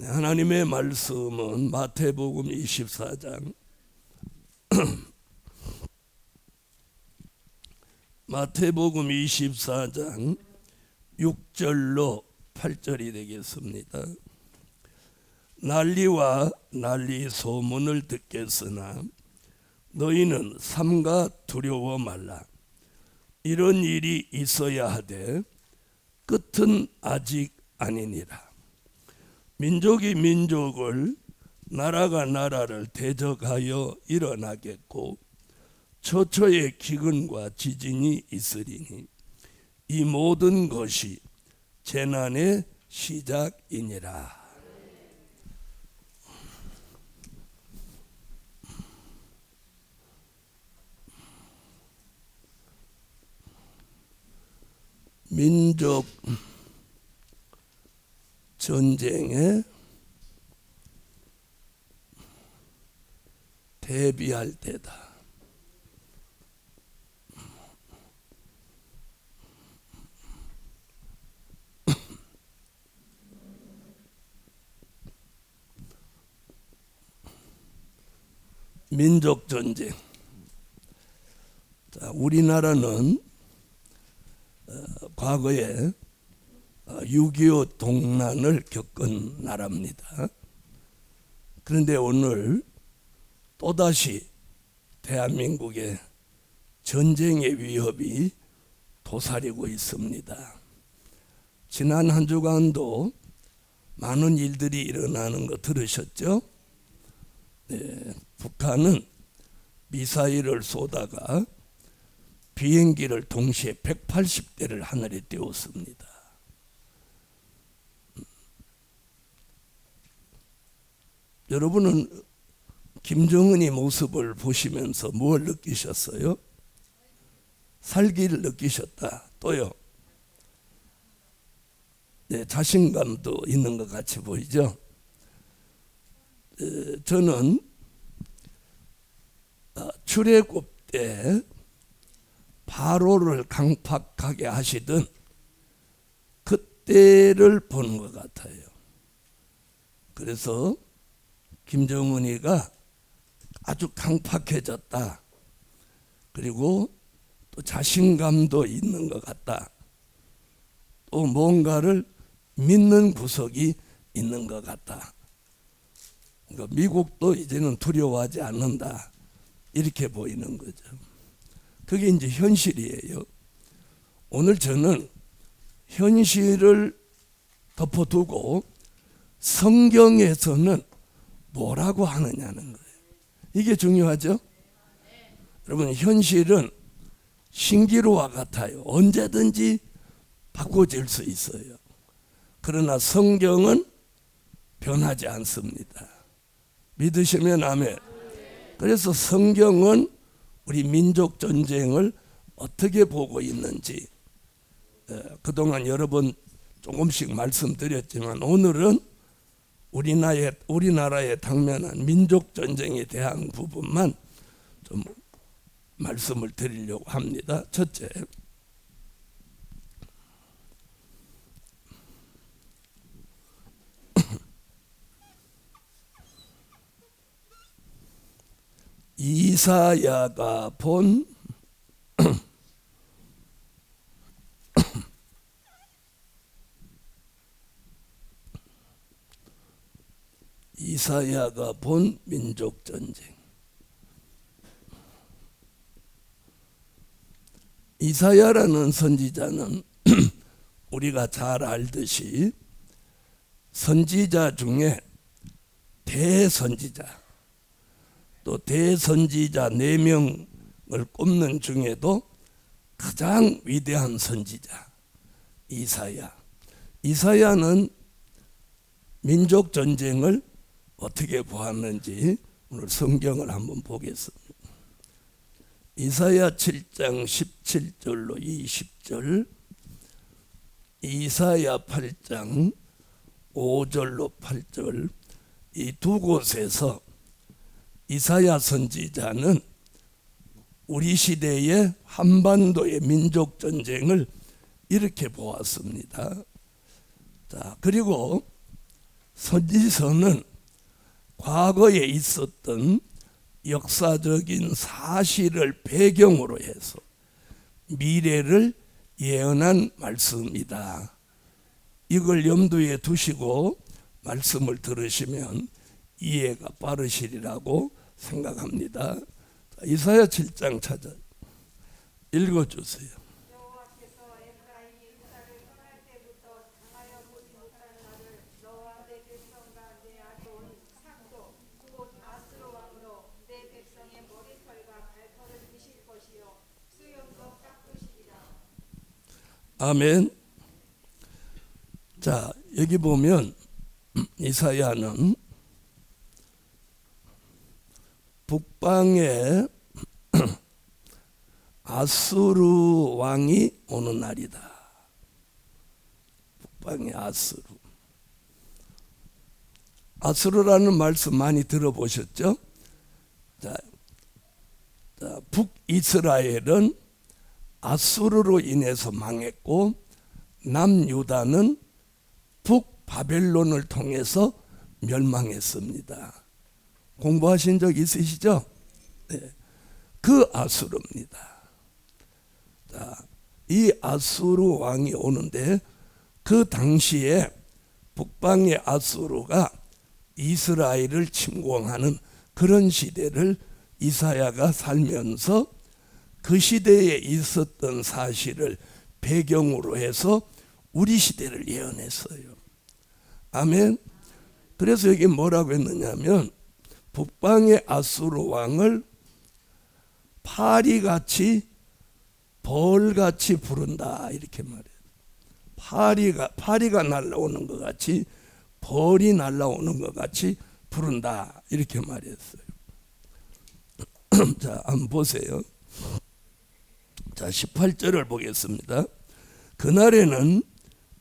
하나님의 말씀은 마태복음 24장 마태복음 24장 6절로 8절이 되겠습니다. 난리와 난리 소문을 듣겠으나 너희는 삼가 두려워 말라. 이런 일이 있어야 하되 끝은 아직 아니니라. 민족이 민족을, 나라가 나라를 대적하여 일어나겠고 처처에 기근과 지진이 있으리니 이 모든 것이 재난의 시작이니라. 민족 전쟁에 대비할 때다. 민족 전쟁. 자, 우리나라는 과거에 6.25 동란을 겪은 나라입니다. 그런데 오늘 또다시 대한민국에 전쟁의 위협이 도사리고 있습니다. 지난 한 주간도 많은 일들이 일어나는 거 들으셨죠? 네, 북한은 미사일을 쏘다가 비행기를 동시에 180대를 하늘에 띄웠습니다. 여러분은 김정은의 모습을 보시면서 뭘 느끼셨어요? 살기를 느끼셨다. 또요? 네, 자신감도 있는 것 같이 보이죠? 저는 출애굽 때 바로를 강팍하게 하시던 그때를 보는 것 같아요. 그래서 김정은이가 아주 강팍해졌다. 그리고 또 자신감도 있는 것 같다. 또 뭔가를 믿는 구석이 있는 것 같다. 그러니까 미국도 이제는 두려워하지 않는다. 이렇게 보이는 거죠. 그게 이제 현실이에요. 오늘 저는 현실을 덮어두고 성경에서는 뭐라고 하느냐는 거예요. 이게 중요하죠? 여러분, 현실은 신기루와 같아요. 언제든지 바꿔질 수 있어요. 그러나 성경은 변하지 않습니다. 믿으시면 아멘. 그래서 성경은 우리 민족 전쟁을 어떻게 보고 있는지 그동안 여러 번 조금씩 말씀드렸지만 오늘은 우리나라에 당면한 민족 전쟁에 대한 부분만 좀 말씀을 드리려고 합니다. 첫째, 이사야가 본 이사야가 본 민족 전쟁. 이사야라는 선지자는 우리가 잘 알듯이 선지자 중에 대선지자, 또 대선지자 4명을 꼽는 중에도 가장 위대한 선지자 이사야. 이사야는 민족 전쟁을 어떻게 보았는지 오늘 성경을 한번 보겠습니다. 이사야 7장 17절로 20절, 이사야 8장 5절로 8절, 이 두 곳에서 이사야 선지자는 우리 시대의 한반도의 민족 전쟁을 이렇게 보았습니다. 자, 그리고 선지서는 과거에 있었던 역사적인 사실을 배경으로 해서 미래를 예언한 말씀이다. 이걸 염두에 두시고 말씀을 들으시면 이해가 빠르시리라고 생각합니다. 이사야 7장 찾아 읽어주세요. 여호와께서 에프라임이 유다를 떠날 때부터 당하여 보지 못한 나를 너와 내 백성과 내 아들 상도 곧 아스로 왕으로 내 백성의 머리털과 발털을 드실 것이요 수염도 깎으시리라. 아멘. 자, 여기 보면 이사야는 북방에 아수르 왕이 오는 날이다. 북방의 아수르. 아수르라는 말씀 많이 들어보셨죠? 자, 북이스라엘은 아수르로 인해서 망했고 남유다는 북바벨론을 통해서 멸망했습니다. 공부하신 적 있으시죠? 네. 그 아수르입니다. 자, 이 아수르 왕이 오는데 그 당시에 북방의 아수르가 이스라엘을 침공하는 그런 시대를 이사야가 살면서 그 시대에 있었던 사실을 배경으로 해서 우리 시대를 예언했어요. 아멘. 그래서 여기 뭐라고 했느냐면 북방의 아수르 왕을 파리같이 벌같이 부른다 이렇게 말해요. 파리가 날아오는 것 같이 벌이 날아오는 것 같이 부른다 이렇게 말했어요. 자, 한번 보세요. 자, 18절을 보겠습니다. 그날에는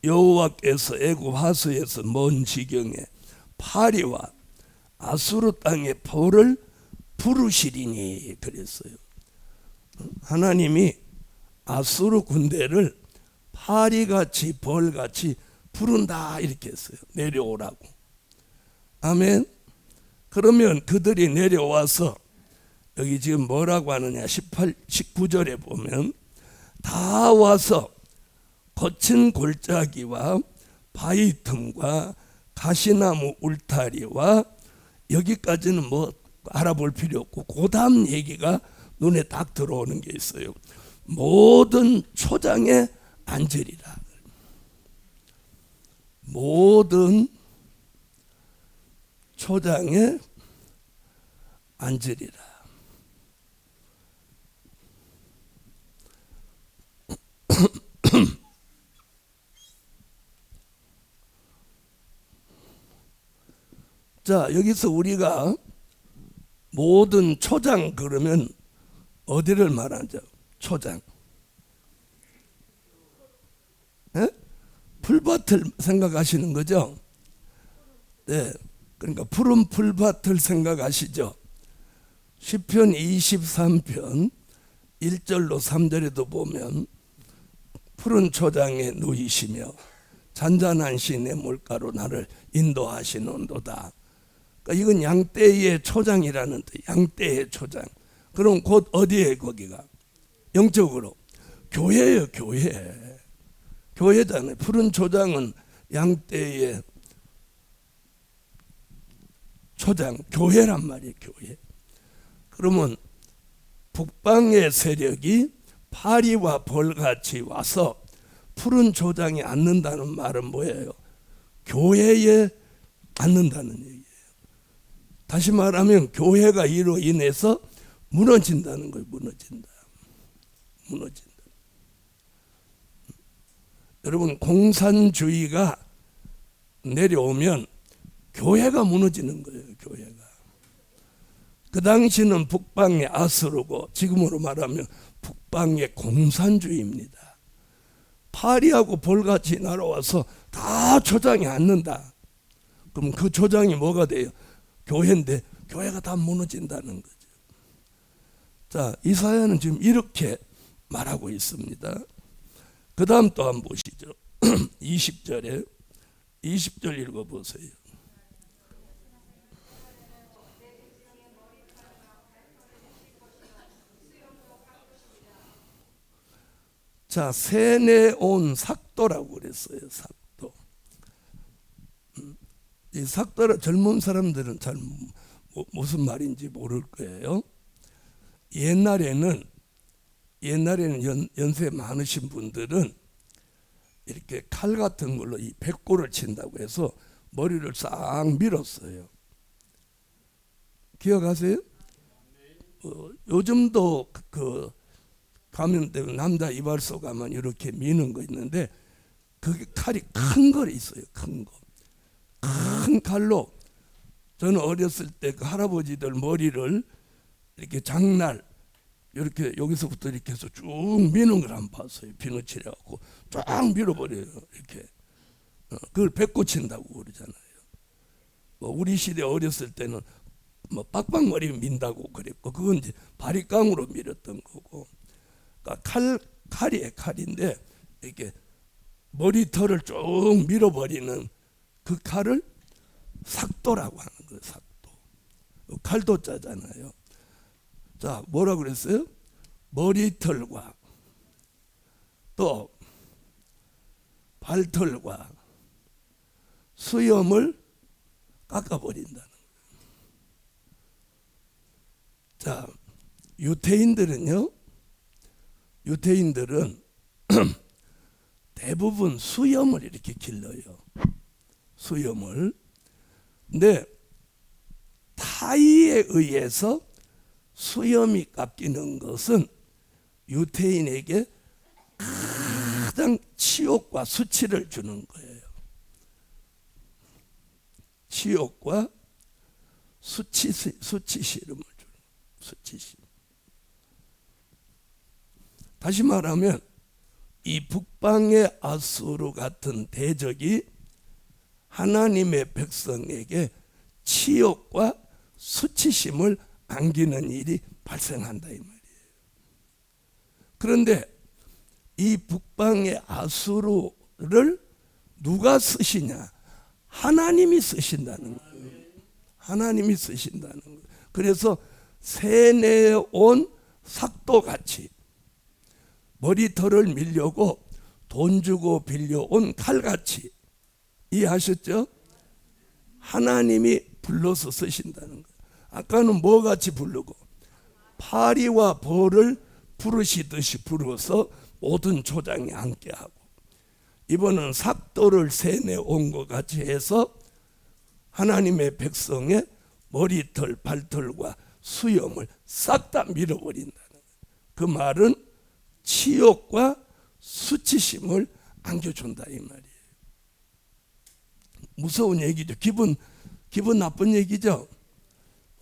여호와께서 애굽 하수에서 먼 지경에 파리와 아수르 땅의 벌을 부르시리니 그랬어요. 하나님이 아수르 군대를 파리같이 벌같이 부른다 이렇게 했어요. 내려오라고. 아멘. 그러면 그들이 내려와서 여기 지금 뭐라고 하느냐 19절에 보면 다 와서 거친 골짜기와 바위 틈과 가시나무 울타리와 여기까지는 뭐 알아볼 필요 없고 그 다음 얘기가 눈에 딱 들어오는 게 있어요. 모든 초장에 앉으리라. 모든 초장에 앉으리라. 자, 여기서 우리가 모든 초장 그러면 어디를 말하죠? 초장. 네? 풀밭을 생각하시는 거죠? 네. 그러니까 푸른 풀밭을 생각하시죠? 시편 23편 1절로 3절에도 보면 푸른 초장에 누이시며 잔잔한 시내 물가로 나를 인도하시는도다. 그러니까 이건 양떼의 초장이라는 뜻. 양떼의 초장. 그럼 곧 어디에 거기가? 영적으로 교회예요. 교회. 교회잖아요. 푸른 초장은 양떼의 초장, 교회란 말이에요. 교회. 그러면 북방의 세력이 파리와 벌같이 와서 푸른 초장에 앉는다는 말은 뭐예요? 교회에 앉는다는 얘기예요. 다시 말하면 교회가 이로 인해서 무너진다는 거예요. 무너진다. 여러분, 공산주의가 내려오면 교회가 무너지는 거예요. 교회가. 그 당시는 북방의 아수르고 지금으로 말하면 북방의 공산주의입니다. 파리하고 벌같이 날아와서 다 초장에 앉는다. 그럼 그 초장이 뭐가 돼요? 교회인데 교회가 다 무너진다는 거죠. 자, 이사야는 지금 이렇게 말하고 있습니다. 그 다음 또 한번 보시죠. 20절 읽어보세요. 자, 세뇌온 삭도라고 그랬어요. 삭도. 이 삭도라 젊은 사람들은 잘 무슨 말인지 모를 거예요. 옛날에는 연세 많으신 분들은 이렇게 칼 같은 걸로 이 백골을 친다고 해서 머리를 싹 밀었어요. 기억하세요? 요즘도 그 가면 되면 남자 이발소 가면 이렇게 미는 거 있는데 그게 칼이 큰 거 있어요. 큰 거. 큰 칼로 저는 어렸을 때 그 할아버지들 머리를 이렇게 장날 이렇게 여기서부터 이렇게 해서 쭉 미는 걸 한번 봤어요. 비누칠해 갖고 쫙 밀어버려요. 이렇게. 그걸 배꼽친다고 그러잖아요. 뭐 우리 시대 어렸을 때는 뭐 빡빡머리 민다고 그랬고 그건 이제 바리깡으로 밀었던 거고. 그러니까 칼인데 이렇게 머리털을 쭉 밀어버리는 그 칼을 삭도라고 하는 거예요. 삭도. 칼도 짜잖아요. 자, 뭐라 그랬어요? 머리털과 또 발털과 수염을 깎아버린다는 거예요. 자, 유태인들은 대부분 수염을 이렇게 길러요. 수염을. 근데 타이에 의해서 수염이 깎이는 것은 유태인에게 가장 치욕과 수치를 주는 거예요. 치욕과 수치심을 주는 거예요. 수치심. 다시 말하면 이 북방의 아수르 같은 대적이 하나님의 백성에게 치욕과 수치심을 안기는 일이 발생한다 이 말이에요. 그런데 이 북방의 아수르를 누가 쓰시냐? 하나님이 쓰신다는 거예요. 하나님이 쓰신다는 거예요. 그래서 세뇌온 삭도같이 머리털을 밀려고 돈 주고 빌려온 칼같이, 이해하셨죠? 하나님이 불러서 쓰신다는 거예요. 아까는 뭐같이 부르고 파리와 벌을 부르시듯이 불어서 모든 조장에 앉게 하고, 이번은 삭도를 세뇌온 것 같이 해서 하나님의 백성의 머리털, 발털과 수염을 싹 다 밀어버린다는 거예요. 그 말은 치욕과 수치심을 안겨준다 이 말이에요. 무서운 얘기죠. 기분 나쁜 얘기죠.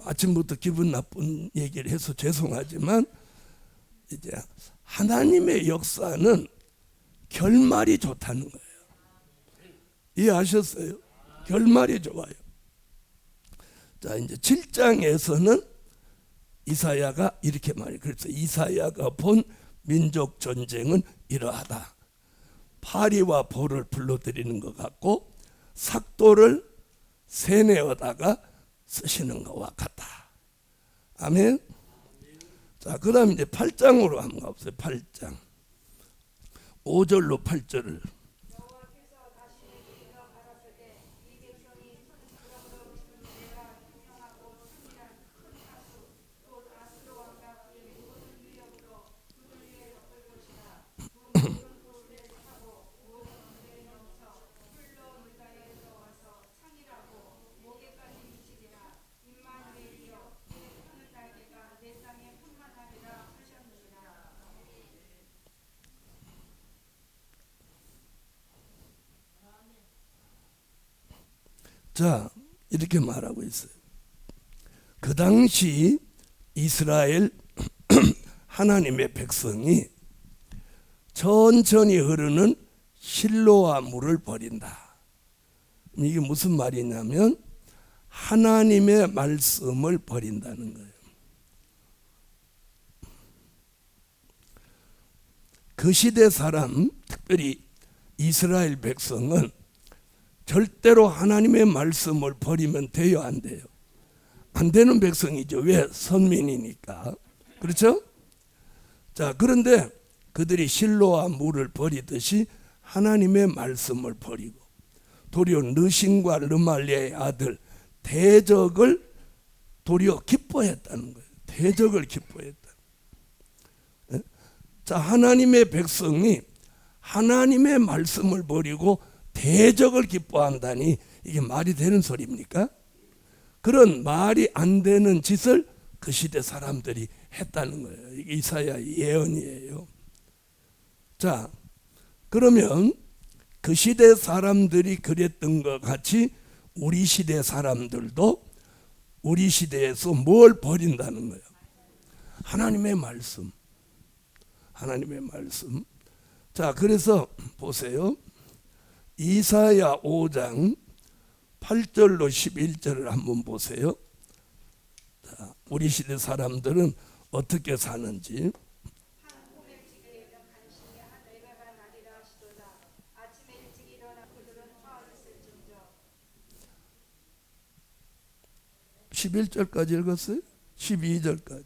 아침부터 기분 나쁜 얘기를 해서 죄송하지만 이제 하나님의 역사는 결말이 좋다는 거예요. 이해하셨어요? 결말이 좋아요. 자, 이제 7장에서는 이사야가 이렇게 말해요. 그래서 이사야가 본 민족 전쟁은 이러하다. 파리와 벌을 불러들이는 것 같고 삭도를 세뇌하다가 쓰시는 것과 같다. 아멘. 자, 그 다음 이제 8장으로 한번 가보세요. 8장 5절로 8절을. 여호와께서 다시 내가 가라사대 이 백성이 그러므로 내가 형용하고 승리한 큰 하수 또 아스로 왕과 그의 모든 위력으로 그들 위에 덮을 것이다. 그 모든 돌을 타고 모든 언덕에 넘쳐 풀로 물가에서 와서 창이라고 목에까지 미치리라. 임마누엘이여 내 푸른 날개가 내 땅에 풍만하리라 하셨느니라. 자, 이렇게 말하고 있어요. 그 당시 이스라엘 하나님의 백성이 천천히 흐르는 실로아 물을 버린다. 이게 무슨 말이냐면 하나님의 말씀을 버린다는 거예요. 그 시대 사람, 특별히 이스라엘 백성은 절대로 하나님의 말씀을 버리면 돼요, 안 돼요? 안 되는 백성이죠. 왜? 선민이니까. 그렇죠? 자, 그런데 그들이 실로와 물을 버리듯이 하나님의 말씀을 버리고 도리어 느신과 르말리아의 아들 대적을 도리어 기뻐했다는 거예요. 대적을 기뻐했다. 자, 하나님의 백성이 하나님의 말씀을 버리고 대적을 기뻐한다니 이게 말이 되는 소리입니까? 그런 말이 안 되는 짓을 그 시대 사람들이 했다는 거예요. 이게 이사야의 예언이에요. 자, 그러면 그 시대 사람들이 그랬던 것 같이 우리 시대 사람들도 우리 시대에서 뭘 버린다는 거예요? 하나님의 말씀. 하나님의 말씀. 자, 그래서 보세요. 이사야 5장 8절로 11절을 한번 보세요. 자, 우리 시대 사람들은 어떻게 사는지. 11절까지 읽었어요? 12절까지.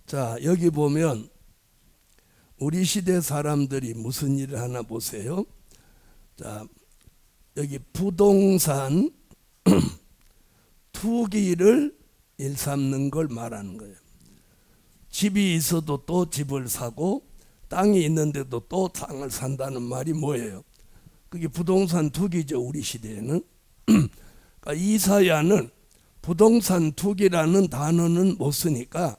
자, 여기 보면 우리 시대 사람들이 무슨 일을 하나 보세요. 자, 여기 부동산 투기를 일삼는 걸 말하는 거예요. 집이 있어도 또 집을 사고 땅이 있는데도 또 땅을 산다는 말이 뭐예요? 그게 부동산 투기죠. 우리 시대에는. 그러니까 이사야는 부동산 투기라는 단어는 못 쓰니까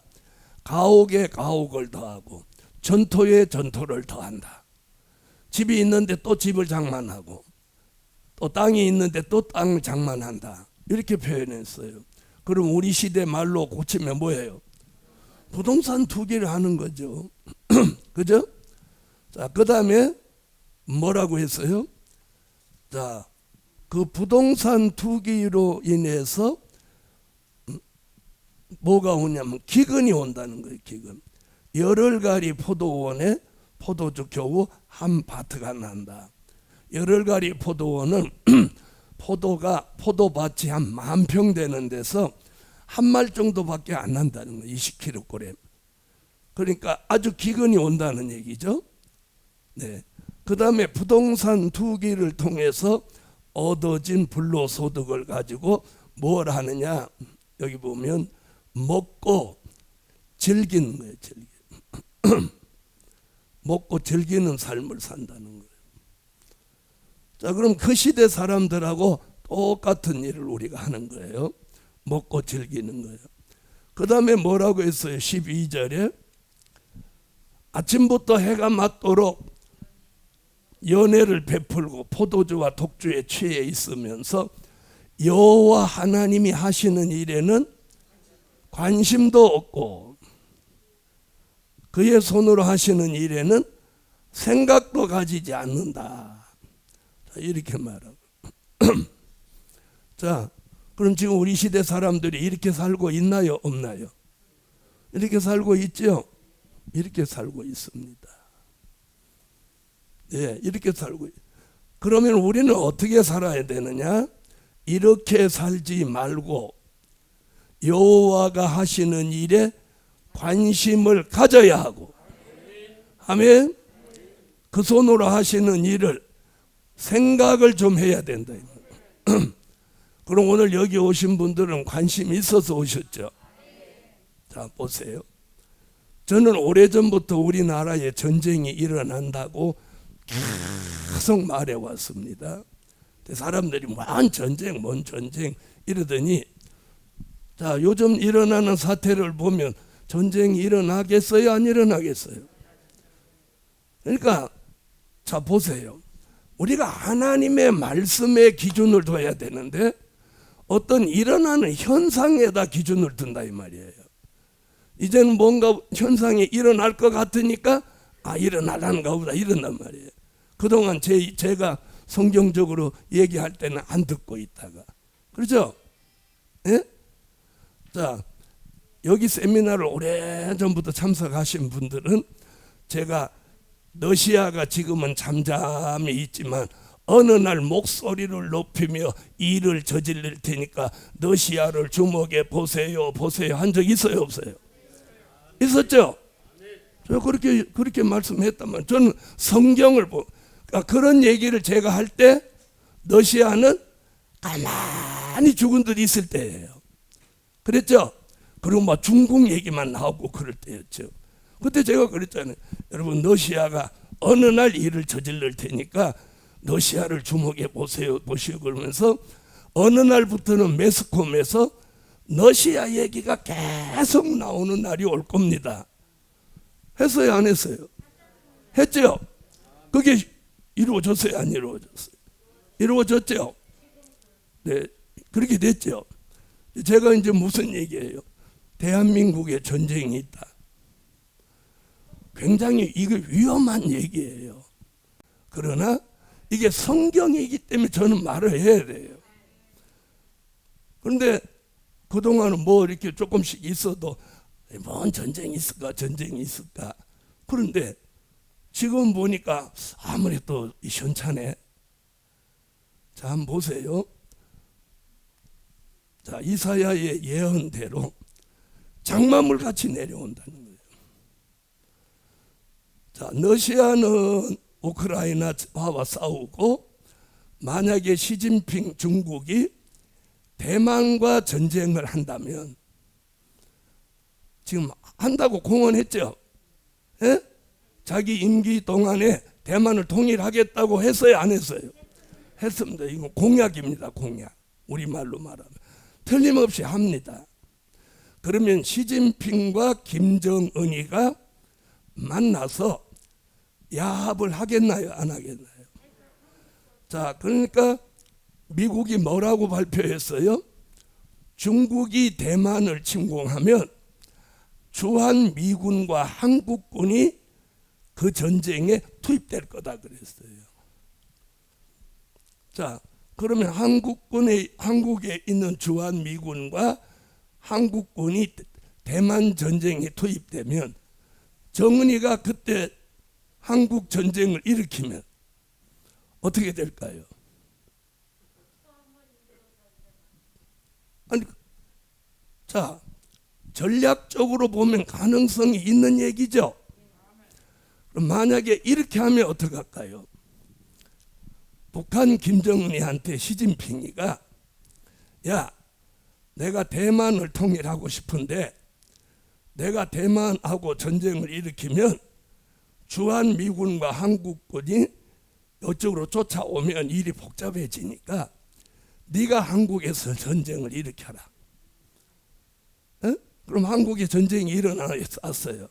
가옥에 가옥을 더하고 전토에 전토를 더한다. 집이 있는데 또 집을 장만하고 또 땅이 있는데 또 땅을 장만한다. 이렇게 표현했어요. 그럼 우리 시대 말로 고치면 뭐예요? 부동산 투기를 하는 거죠. 그죠? 자, 그 다음에 뭐라고 했어요? 자, 그 부동산 투기로 인해서 뭐가 오냐면 기근이 온다는 거예요. 기근. 열흘가리 포도원에 포도주 겨우 한 바트가 난다. 열흘가리 포도원은 포도밭이 한 10,000평 되는 데서 한 말 정도밖에 안 난다는 거예요. 20kg. 그러니까 아주 기근이 온다는 얘기죠. 네. 그 다음에 부동산 투기를 통해서 얻어진 불로소득을 가지고 뭘 하느냐. 여기 보면 먹고 즐기는 거예요. 먹고 즐기는 삶을 산다는 거예요. 자, 그럼 그 시대 사람들하고 똑같은 일을 우리가 하는 거예요. 먹고 즐기는 거예요. 그 다음에 뭐라고 했어요? 12절에 아침부터 해가 맞도록 연회를 베풀고 포도주와 독주에 취해 있으면서 여호와 하나님이 하시는 일에는 관심도 없고 그의 손으로 하시는 일에는 생각도 가지지 않는다. 이렇게 말하고. 자, 그럼 지금 우리 시대 사람들이 이렇게 살고 있나요? 없나요? 이렇게 살고 있죠? 이렇게 살고 있습니다. 네, 이렇게 살고. 그러면 우리는 어떻게 살아야 되느냐? 이렇게 살지 말고 여호와가 하시는 일에 관심을 가져야 하고, 아멘. 그 손으로 하시는 일을 생각을 좀 해야 된다. 그럼 오늘 여기 오신 분들은 관심이 있어서 오셨죠? 자, 보세요. 저는 오래전부터 우리나라에 전쟁이 일어난다고 계속 말해왔습니다. 사람들이 뭔 전쟁 이러더니, 자, 요즘 일어나는 사태를 보면 전쟁이 일어나겠어요? 안 일어나겠어요? 그러니까 자, 보세요. 우리가 하나님의 말씀에 기준을 둬야 되는데 어떤 일어나는 현상에다 기준을 둔다 이 말이에요. 이제는 뭔가 현상이 일어날 것 같으니까 일어나라는가 보다 이런단 말이에요. 그동안 제가 성경적으로 얘기할 때는 안 듣고 있다가, 그렇죠? 예? 자, 여기 세미나를 오래전부터 참석하신 분들은 제가 러시아가 지금은 잠잠히 있지만 어느 날 목소리를 높이며 일을 저질릴 테니까 너시아를 주목해 보세요 보세요 한 적 있어요 없어요? 있었죠? 저 그렇게 말씀했다면 저는 성경을 그런 얘기를 제가 할 때 너시아는 가만히 죽은 듯 있을 때예요. 그랬죠? 그리고 막 중국 얘기만 나오고 그럴 때였죠. 그때 제가 그랬잖아요. 여러분 너시아가 어느 날 일을 저질릴 테니까 너시아를 주목해 보세요 보시고 그러면서 어느 날부터는 매스컴에서 너시아 얘기가 계속 나오는 날이 올 겁니다. 했어요 안 했어요? 했죠? 그게 이루어졌어요 안 이루어졌어요? 이루어졌죠? 네, 그렇게 됐죠. 제가 이제 무슨 얘기예요? 대한민국에 전쟁이 있다. 굉장히 이거 위험한 얘기예요. 그러나 이게 성경이기 때문에 저는 말을 해야 돼요. 그런데 그동안은 뭐 이렇게 조금씩 있어도 뭔 전쟁이 있을까 전쟁이 있을까. 그런데 지금 보니까 아무래도 현찮네. 자 한번 보세요. 자 이사야의 예언대로 장마물 같이 내려온다는 거예요. 자 러시아는 우크라이나와 싸우고 만약에 시진핑 중국이 대만과 전쟁을 한다면 지금 한다고 공언했죠. 예? 자기 임기 동안에 대만을 통일하겠다고 했어요 안 했어요? 했습니다. 이거 공약입니다. 공약. 우리말로 말하면 틀림없이 합니다. 그러면 시진핑과 김정은이가 만나서 야합을 하겠나요 안 하겠나요? 자 그러니까 미국이 뭐라고 발표했어요? 중국이 대만을 침공하면 주한미군과 한국군이 그 전쟁에 투입될 거다 그랬어요. 자 그러면 한국에 있는 주한미군과 한국군이 대만 전쟁에 투입되면 정은이가 그때 한국 전쟁을 일으키면 어떻게 될까요? 아니, 자 전략적으로 보면 가능성이 있는 얘기죠. 그럼 만약에 이렇게 하면 어떡할까요? 북한 김정은이한테 시진핑이가 야 내가 대만을 통일하고 싶은데 내가 대만하고 전쟁을 일으키면 주한미군과 한국군이 이쪽으로 쫓아오면 일이 복잡해지니까 네가 한국에서 전쟁을 일으켜라. 에? 그럼 한국에 전쟁이 일어났어요.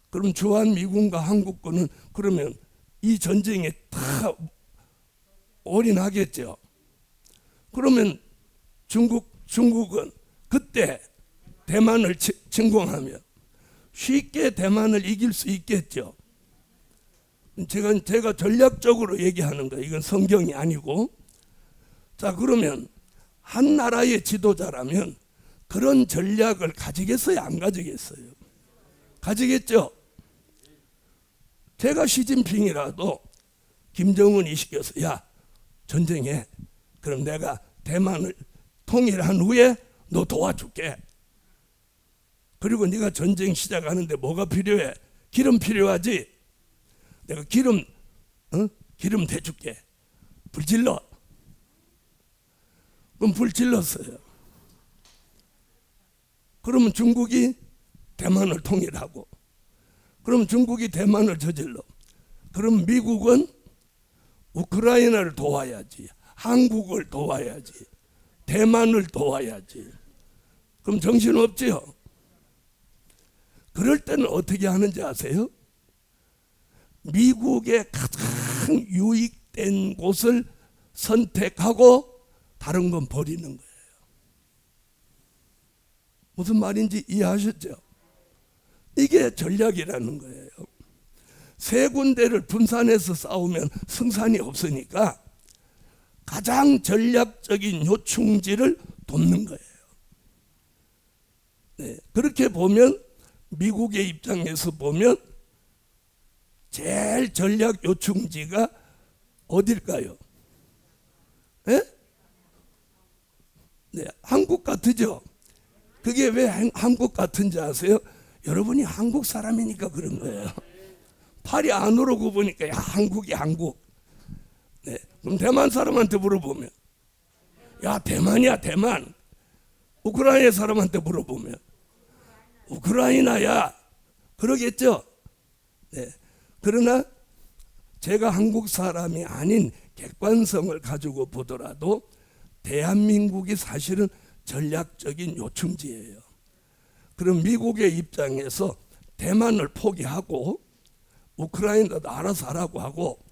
그럼 주한미군과 한국군은 그러면 이 전쟁에 다 올인하겠죠. 그러면 중국은 그때 대만을 침공하면 쉽게 대만을 이길 수 있겠죠. 제가 전략적으로 얘기하는 거예요. 이건 성경이 아니고. 자 그러면 한 나라의 지도자라면 그런 전략을 가지겠어요 안 가지겠어요? 가지겠죠. 제가 시진핑이라도 김정은이 시켜서 야 전쟁해. 그럼 내가 대만을 통일한 후에 너 도와줄게. 그리고 네가 전쟁 시작하는데 뭐가 필요해? 기름 필요하지? 내가 기름 대줄게. 불 질러. 그럼 불 질렀어요. 그러면 중국이 대만을 통일하고 그럼 중국이 대만을 저질러. 그럼 미국은 우크라이나를 도와야지. 한국을 도와야지. 대만을 도와야지. 그럼 정신없지요? 그럴 때는 어떻게 하는지 아세요? 미국에 가장 유익된 곳을 선택하고 다른 건 버리는 거예요. 무슨 말인지 이해하셨죠? 이게 전략이라는 거예요. 세 군데를 분산해서 싸우면 승산이 없으니까 가장 전략적인 요충지를 돕는 거예요. 네, 그렇게 보면 미국의 입장에서 보면 제일 전략 요충지가 어딜까요? 예? 네, 한국 같으죠? 그게 왜 한국 같은지 아세요? 여러분이 한국 사람이니까 그런 거예요. 팔이 안으로 굽으니까 야, 한국이 한국. 네, 그럼 대만 사람한테 물어보면 야, 대만이야, 대만. 우크라이나 사람한테 물어보면 우크라이나야. 그러겠죠? 네. 그러나 제가 한국 사람이 아닌 객관성을 가지고 보더라도 대한민국이 사실은 전략적인 요충지예요. 그럼 미국의 입장에서 대만을 포기하고 우크라이나도 알아서 하라고 하고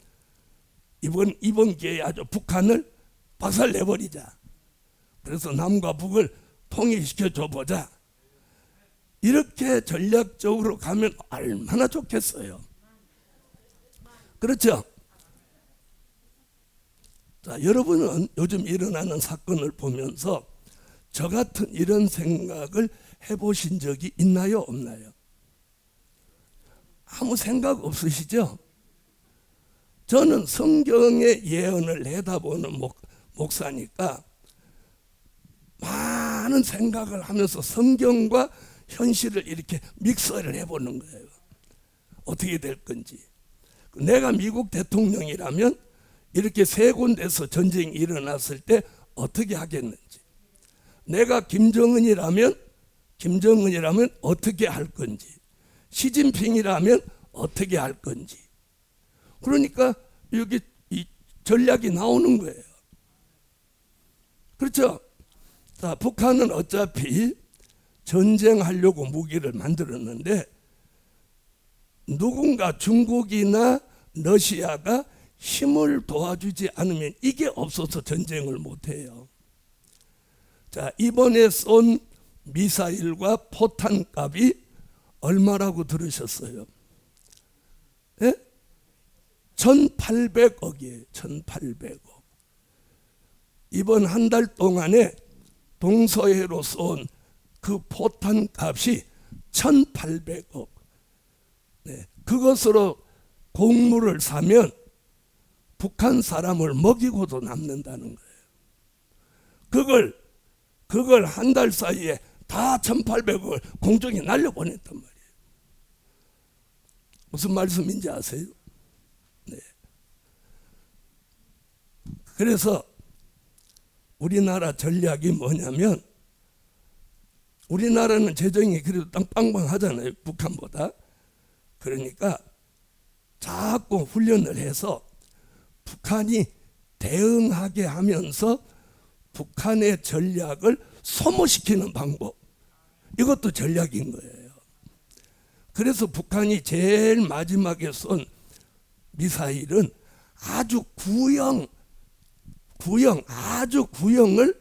이번 기회에 아주 북한을 박살내버리자. 그래서 남과 북을 통일시켜 줘보자. 이렇게 전략적으로 가면 얼마나 좋겠어요. 그렇죠? 자, 여러분은 요즘 일어나는 사건을 보면서 저 같은 이런 생각을 해보신 적이 있나요, 없나요? 아무 생각 없으시죠? 저는 성경의 예언을 내다보는 목사니까 많은 생각을 하면서 성경과 현실을 이렇게 믹서를 해보는 거예요. 어떻게 될 건지. 내가 미국 대통령이라면 이렇게 세 군데서 전쟁이 일어났을 때 어떻게 하겠는지, 내가 김정은이라면 어떻게 할 건지, 시진핑이라면 어떻게 할 건지. 그러니까 여기 이 전략이 나오는 거예요. 그렇죠? 자, 북한은 어차피 전쟁하려고 무기를 만들었는데 누군가 중국이나 러시아가 힘을 도와주지 않으면 이게 없어서 전쟁을 못해요. 자, 이번에 쏜 미사일과 포탄 값이 얼마라고 들으셨어요? 예? 1,800억이에요. 1,800억. 이번 한 달 동안에 동서해로 쏜 그 포탄 값이 1,800억. 네, 그것으로 곡물을 사면 북한 사람을 먹이고도 남는다는 거예요. 그걸 한 달 사이에 다 1,800억을 공중에 날려보냈단 말이에요. 무슨 말씀인지 아세요? 네. 그래서 우리나라 전략이 뭐냐면, 우리나라는 재정이 그래도 빵빵하잖아요, 북한보다. 그러니까 자꾸 훈련을 해서 북한이 대응하게 하면서 북한의 전략을 소모시키는 방법, 이것도 전략인 거예요. 그래서 북한이 제일 마지막에 쏜 미사일은 아주 아주 구형을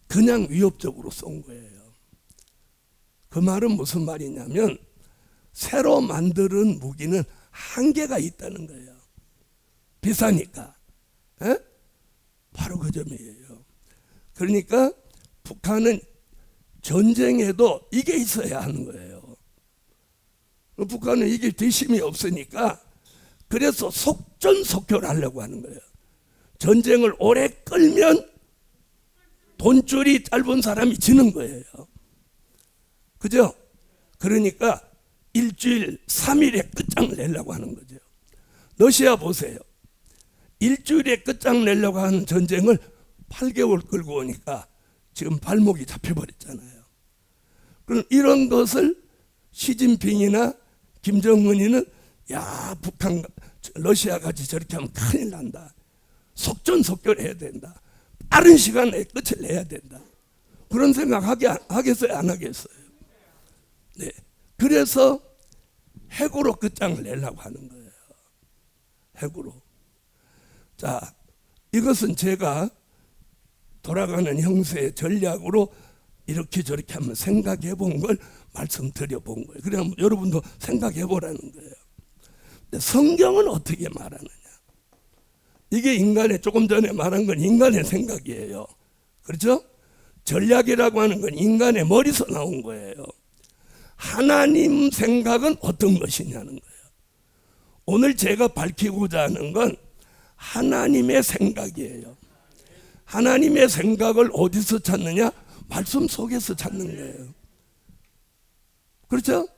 그냥 위협적으로 쏜 거예요. 그 말은 무슨 말이냐면 새로 만드는 무기는 한계가 있다는 거예요. 비싸니까. 에? 바로 그 점이에요. 그러니까 북한은 전쟁에도 이게 있어야 하는 거예요. 북한은 이게 뒷심이 없으니까 그래서 속전속결 하려고 하는 거예요. 전쟁을 오래 끌면 돈줄이 짧은 사람이 지는 거예요. 그죠? 그러니까 일주일 3일에 끝장을 내려고 하는 거죠. 러시아 보세요. 일주일에 끝장내려고 하는 전쟁을 8개월 끌고 오니까 지금 발목이 잡혀버렸잖아요. 그럼 이런 것을 시진핑이나 김정은이는 야, 북한, 러시아 같이 저렇게 하면 큰일 난다. 속전속결해야 된다. 빠른 시간에 끝을 내야 된다. 그런 생각 하겠어요? 안 하겠어요? 네. 그래서 핵으로 끝장을 내려고 하는 거예요. 핵으로. 자, 이것은 제가 돌아가는 형세의 전략으로 이렇게 저렇게 한번 생각해 본 걸 말씀드려 본 거예요. 그래 여러분도 생각해 보라는 거예요. 근데 성경은 어떻게 말하느냐? 이게 인간의, 조금 전에 말한 건 인간의 생각이에요. 그렇죠? 전략이라고 하는 건 인간의 머리에서 나온 거예요. 하나님 생각은 어떤 것이냐는 거예요. 오늘 제가 밝히고자 하는 건 하나님의 생각이에요. 하나님의 생각을 어디서 찾느냐? 말씀 속에서 찾는 거예요. 그렇죠?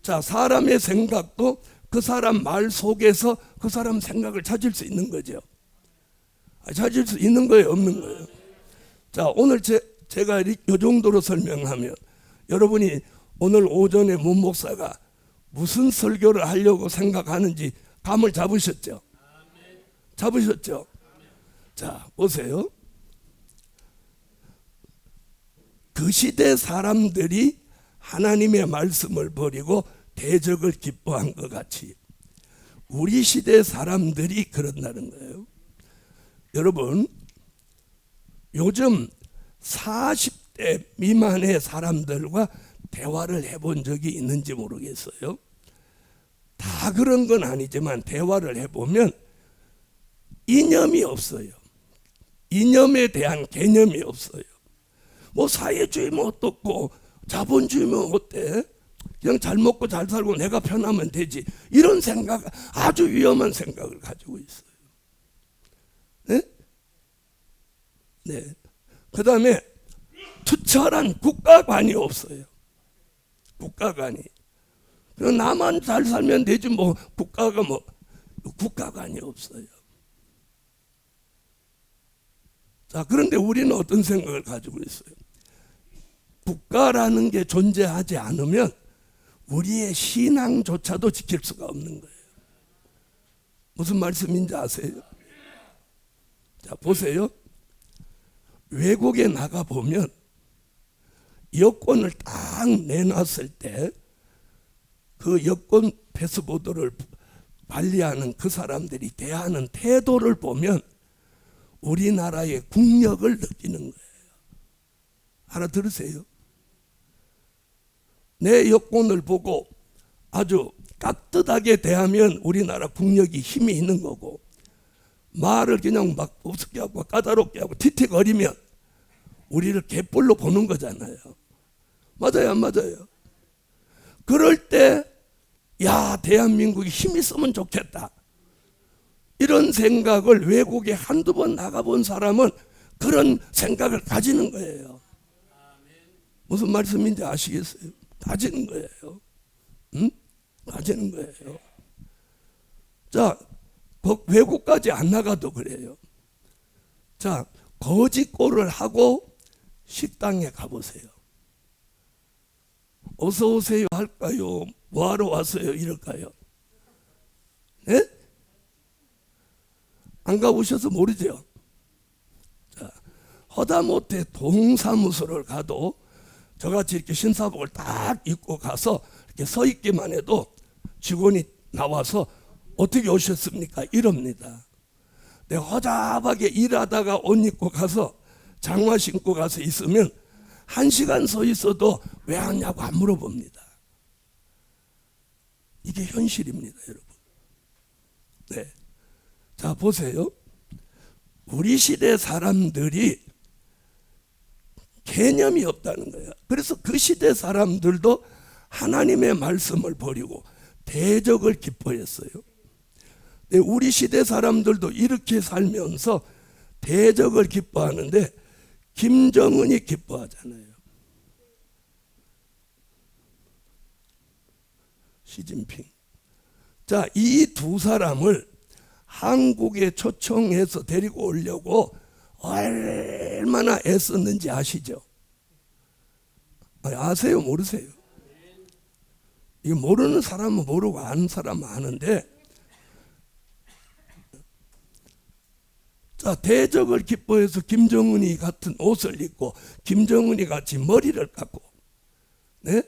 자, 사람의 생각도 그 사람 말 속에서 그 사람 생각을 찾을 수 있는 거죠. 찾을 수 있는 거예요, 없는 거예요? 자, 오늘 제가 이 정도로 설명하면 여러분이 오늘 오전에 문 목사가 무슨 설교를 하려고 생각하는지 감을 잡으셨죠? 잡으셨죠? 자, 보세요. 그 시대 사람들이 하나님의 말씀을 버리고 대적을 기뻐한 것 같이 우리 시대 사람들이 그런다는 거예요. 여러분, 요즘 40대 미만의 사람들과 대화를 해본 적이 있는지 모르겠어요. 다 그런 건 아니지만 대화를 해보면 이념이 없어요. 이념에 대한 개념이 없어요. 뭐 사회주의면 어떻고 자본주의면 어때? 그냥 잘 먹고 잘 살고 내가 편하면 되지. 이런 생각, 아주 위험한 생각을 가지고 있어요. 네? 네. 그 다음에 투철한 국가관이 없어요. 국가관이. 나만 잘 살면 되지 뭐 국가가 뭐 국가관이 없어요. 자, 그런데 우리는 어떤 생각을 가지고 있어요? 국가라는 게 존재하지 않으면 우리의 신앙조차도 지킬 수가 없는 거예요. 무슨 말씀인지 아세요? 자, 보세요. 외국에 나가보면 여권을 딱 내놨을 때 그 여권 패스포드를 관리하는 그 사람들이 대하는 태도를 보면 우리나라의 국력을 느끼는 거예요. 알아들으세요? 내 여권을 보고 아주 깍듯하게 대하면 우리나라 국력이 힘이 있는 거고, 말을 그냥 막 우습게 하고 까다롭게 하고 틱틱거리면 우리를 개뿔로 보는 거잖아요. 맞아요, 안 맞아요? 그럴 때 야, 대한민국이 힘 있으면 좋겠다, 이런 생각을 외국에 한두 번 나가본 사람은 그런 생각을 가지는 거예요. 무슨 말씀인지 아시겠어요? 가지는 거예요. 응? 가지는 거예요. 자, 외국까지 안 나가도 그래요. 자, 거짓골을 하고 식당에 가보세요. 어서 오세요 할까요? 뭐하러 왔어요? 이럴까요? 네? 안 가보셔서 모르죠. 자, 허다못해 동사무소를 가도 저같이 이렇게 신사복을 딱 입고 가서 이렇게 서 있기만 해도 직원이 나와서 어떻게 오셨습니까? 이럽니다. 내가 허잡하게 일하다가 옷 입고 가서 장화 신고 가서 있으면 1시간 서 있어도 왜 왔냐고 안 물어봅니다. 이게 현실입니다, 여러분. 네. 자, 보세요. 우리 시대 사람들이 개념이 없다는 거예요. 그래서 그 시대 사람들도 하나님의 말씀을 버리고 대적을 기뻐했어요. 네, 우리 시대 사람들도 이렇게 살면서 대적을 기뻐하는데 김정은이 기뻐하잖아요. 시진핑. 자, 이 두 사람을 한국에 초청해서 데리고 오려고 얼마나 애썼는지 아시죠? 아세요? 모르세요? 이거 모르는 사람은 모르고 아는 사람은 아는데, 자, 대적을 기뻐해서 김정은이 같은 옷을 입고 김정은이 같이 머리를 깎고, 네?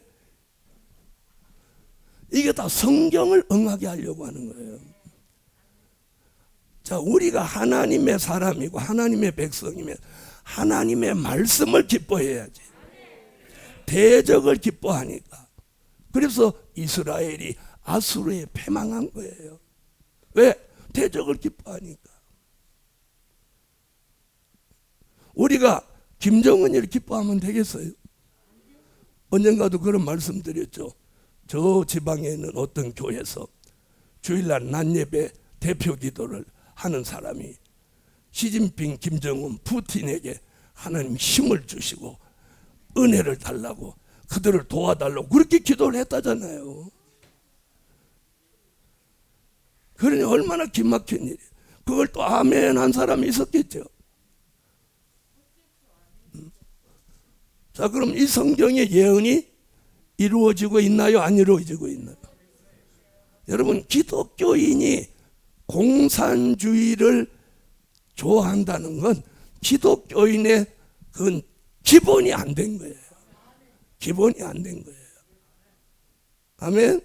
이게 다 성경을 응하게 하려고 하는 거예요. 자, 우리가 하나님의 사람이고 하나님의 백성이면 하나님의 말씀을 기뻐해야지. 대적을 기뻐하니까. 그래서 이스라엘이 아수르에 패망한 거예요. 왜? 대적을 기뻐하니까. 우리가 김정은이를 기뻐하면 되겠어요? 언젠가도 그런 말씀 드렸죠. 저 지방에 있는 어떤 교회에서 주일날 낮예배 대표 기도를 하는 사람이 시진핑, 김정은, 푸틴에게 하나님 힘을 주시고 은혜를 달라고 그들을 도와달라고 그렇게 기도를 했다잖아요. 그러니 얼마나 기막힌 일이에요. 그걸 또 아멘 한 사람이 있었겠죠. 자, 그럼 이 성경의 예언이 이루어지고 있나요? 안 이루어지고 있나요? 여러분, 기독교인이 공산주의를 좋아한다는 건 기독교인의 그 기본이 안 된 거예요. 기본이 안 된 거예요. 아멘.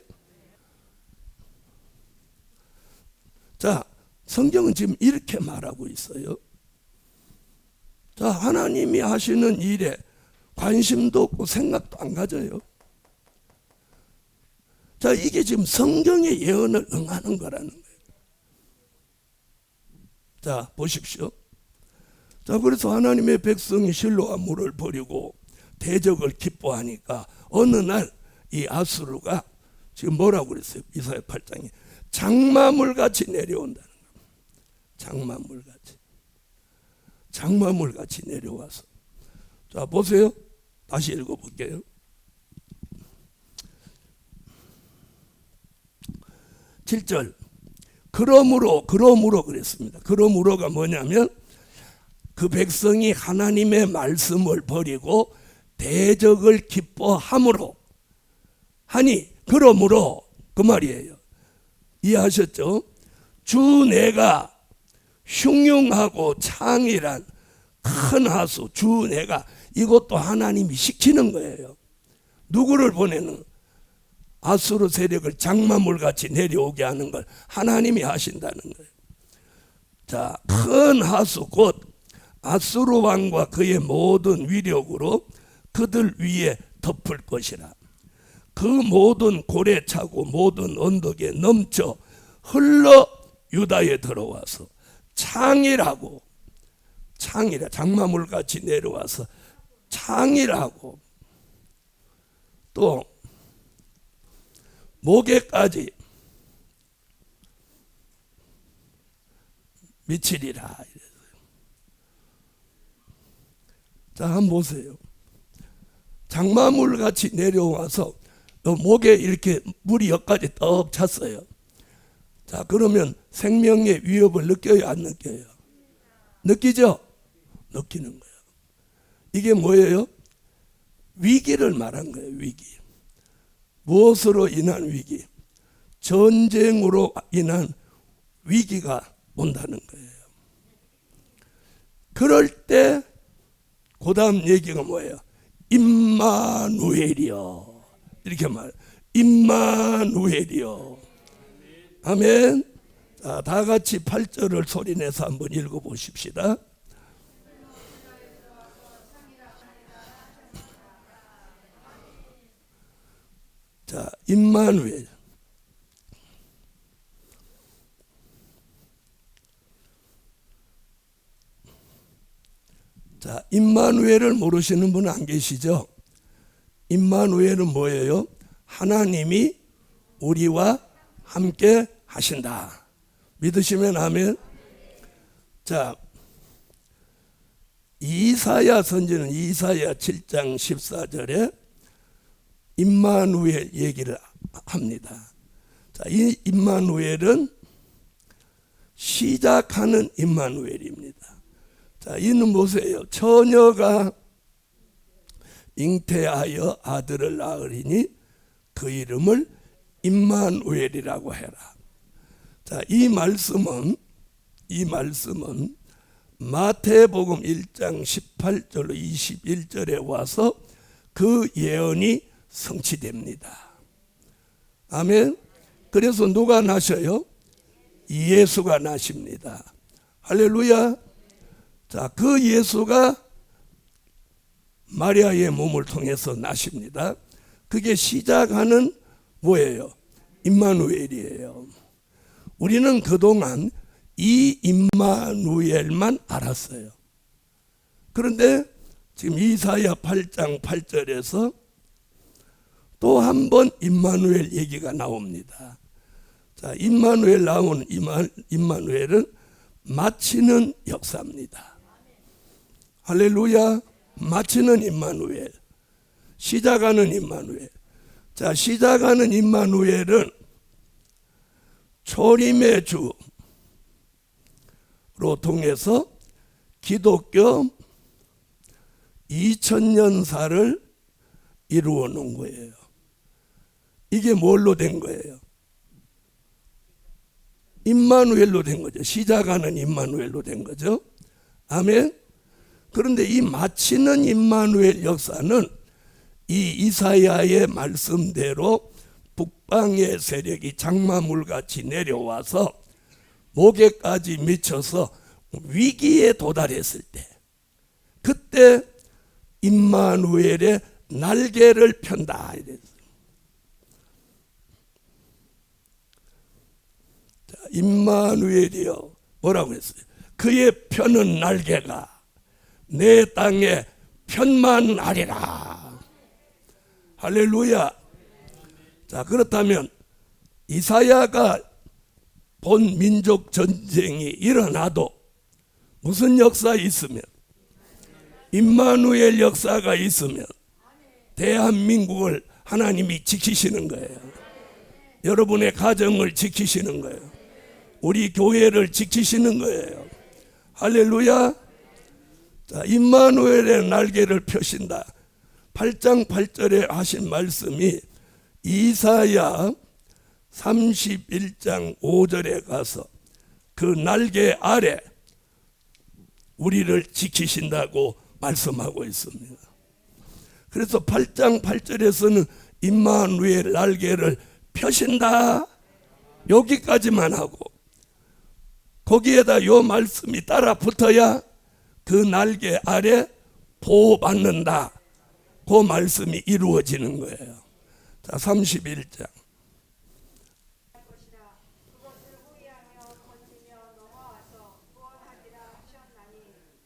자, 성경은 지금 이렇게 말하고 있어요. 자, 하나님이 하시는 일에 관심도 없고 생각도 안 가져요. 자, 이게 지금 성경의 예언을 응하는 거라는 거예요. 자, 보십시오. 자, 그래서 하나님의 백성이 실로와 물을 버리고 대적을 기뻐하니까 어느 날 이 아수르가 지금 뭐라고 그랬어요? 이사야 8장에 장마물같이 내려온다는 거예요. 장마물같이. 장마물같이 내려와서. 자, 보세요. 다시 읽어볼게요. 7절. 그러므로 그랬습니다. 그러므로가 뭐냐면 그 백성이 하나님의 말씀을 버리고 대적을 기뻐함으로 하니 그러므로 그 말이에요. 이해하셨죠? 주 내가 흉흉하고 창이란 큰 하수 주 내가 이것도 하나님이 시키는 거예요. 누구를 보내는 아수르 세력을 장마물같이 내려오게 하는 걸 하나님이 하신다는 거예요. 자, 큰 하수 곧 아수르 왕과 그의 모든 위력으로 그들 위에 덮을 것이라. 그 모든 고래 차고 모든 언덕에 넘쳐 흘러 유다에 들어와서 창이라고 장마물같이 내려와서 창이라고 또 목에까지 미치리라. 자, 한번 보세요. 장마물같이 내려와서 목에 이렇게 물이 여기까지 떡 찼어요. 자, 그러면 생명의 위협을 느껴요? 안 느껴요? 느끼죠? 느끼는 거예요. 이게 뭐예요? 위기를 말한 거예요. 위기. 무엇으로 인한 위기? 전쟁으로 인한 위기가 온다는 거예요. 그럴 때 그 다음 얘기가 뭐예요? 임마누엘이요. 이렇게 말해요. 임마누엘이요. 아멘. 자, 다 같이 8절을 소리내서 한번 읽어보십시다. 자, 임마누엘. 자, 임마누엘을 모르시는 분은 안 계시죠? 임마누엘은 뭐예요? 하나님이 우리와 함께 하신다. 믿으시면 아멘. 자, 이사야 선지는 이사야 7장 14절에 임마누엘 얘기를 합니다. 자, 이 임마누엘은 시작하는 임마누엘입니다. 자, 이는 보세요. 처녀가 잉태하여 아들을 낳으리니 그 이름을 임마누엘이라고 해라. 자, 이 말씀은 마태복음 1장 18절로 21절에 와서 그 예언이 성취됩니다. 아멘. 그래서 누가 나셔요? 예수가 나십니다. 할렐루야. 자, 그 예수가 마리아의 몸을 통해서 나십니다. 그게 시작하는 뭐예요? 임마누엘이에요. 우리는 그동안 이 임마누엘만 알았어요. 그런데 지금 이사야 8장 8절에서 또 한 번 임마누엘 얘기가 나옵니다. 자, 임마누엘 나오는 임마누엘은 마치는 역사입니다. 할렐루야. 마치는 임마누엘, 시작하는 임마누엘. 자, 시작하는 임마누엘은 초림의 주로 통해서 기독교 2000년사를 이루어 놓은 거예요. 이게 뭘로 된 거예요? 임마누엘로 된 거죠. 시작하는 임마누엘로 된 거죠. 아멘. 그런데 이 마치는 임마누엘 역사는 이 이사야의 말씀대로 북방의 세력이 장마물같이 내려와서 목에까지 미쳐서 위기에 도달했을 때, 그때 임마누엘의 날개를 편다 이랬어요. 자, 임마누엘이요, 뭐라고 했어요? 그의 펴는 날개가 내 땅에 편만하리라. 할렐루야. 자, 그렇다면 이사야가 본 민족 전쟁이 일어나도 무슨 역사 있으면, 임마누엘 역사가 있으면 대한민국을 하나님이 지키시는 거예요. 여러분의 가정을 지키시는 거예요. 우리 교회를 지키시는 거예요. 할렐루야. 자, 임마누엘의 날개를 펴신다. 8장 8절에 하신 말씀이 이사야 31장 5절에 가서 그 날개 아래 우리를 지키신다고 말씀하고 있습니다. 그래서 8장 8절에서는 임마누엘 날개를 펴신다 여기까지만 하고, 거기에다 요 말씀이 따라 붙어야 그 날개 아래 보호받는다, 그 말씀이 이루어지는 거예요. 자, 31장.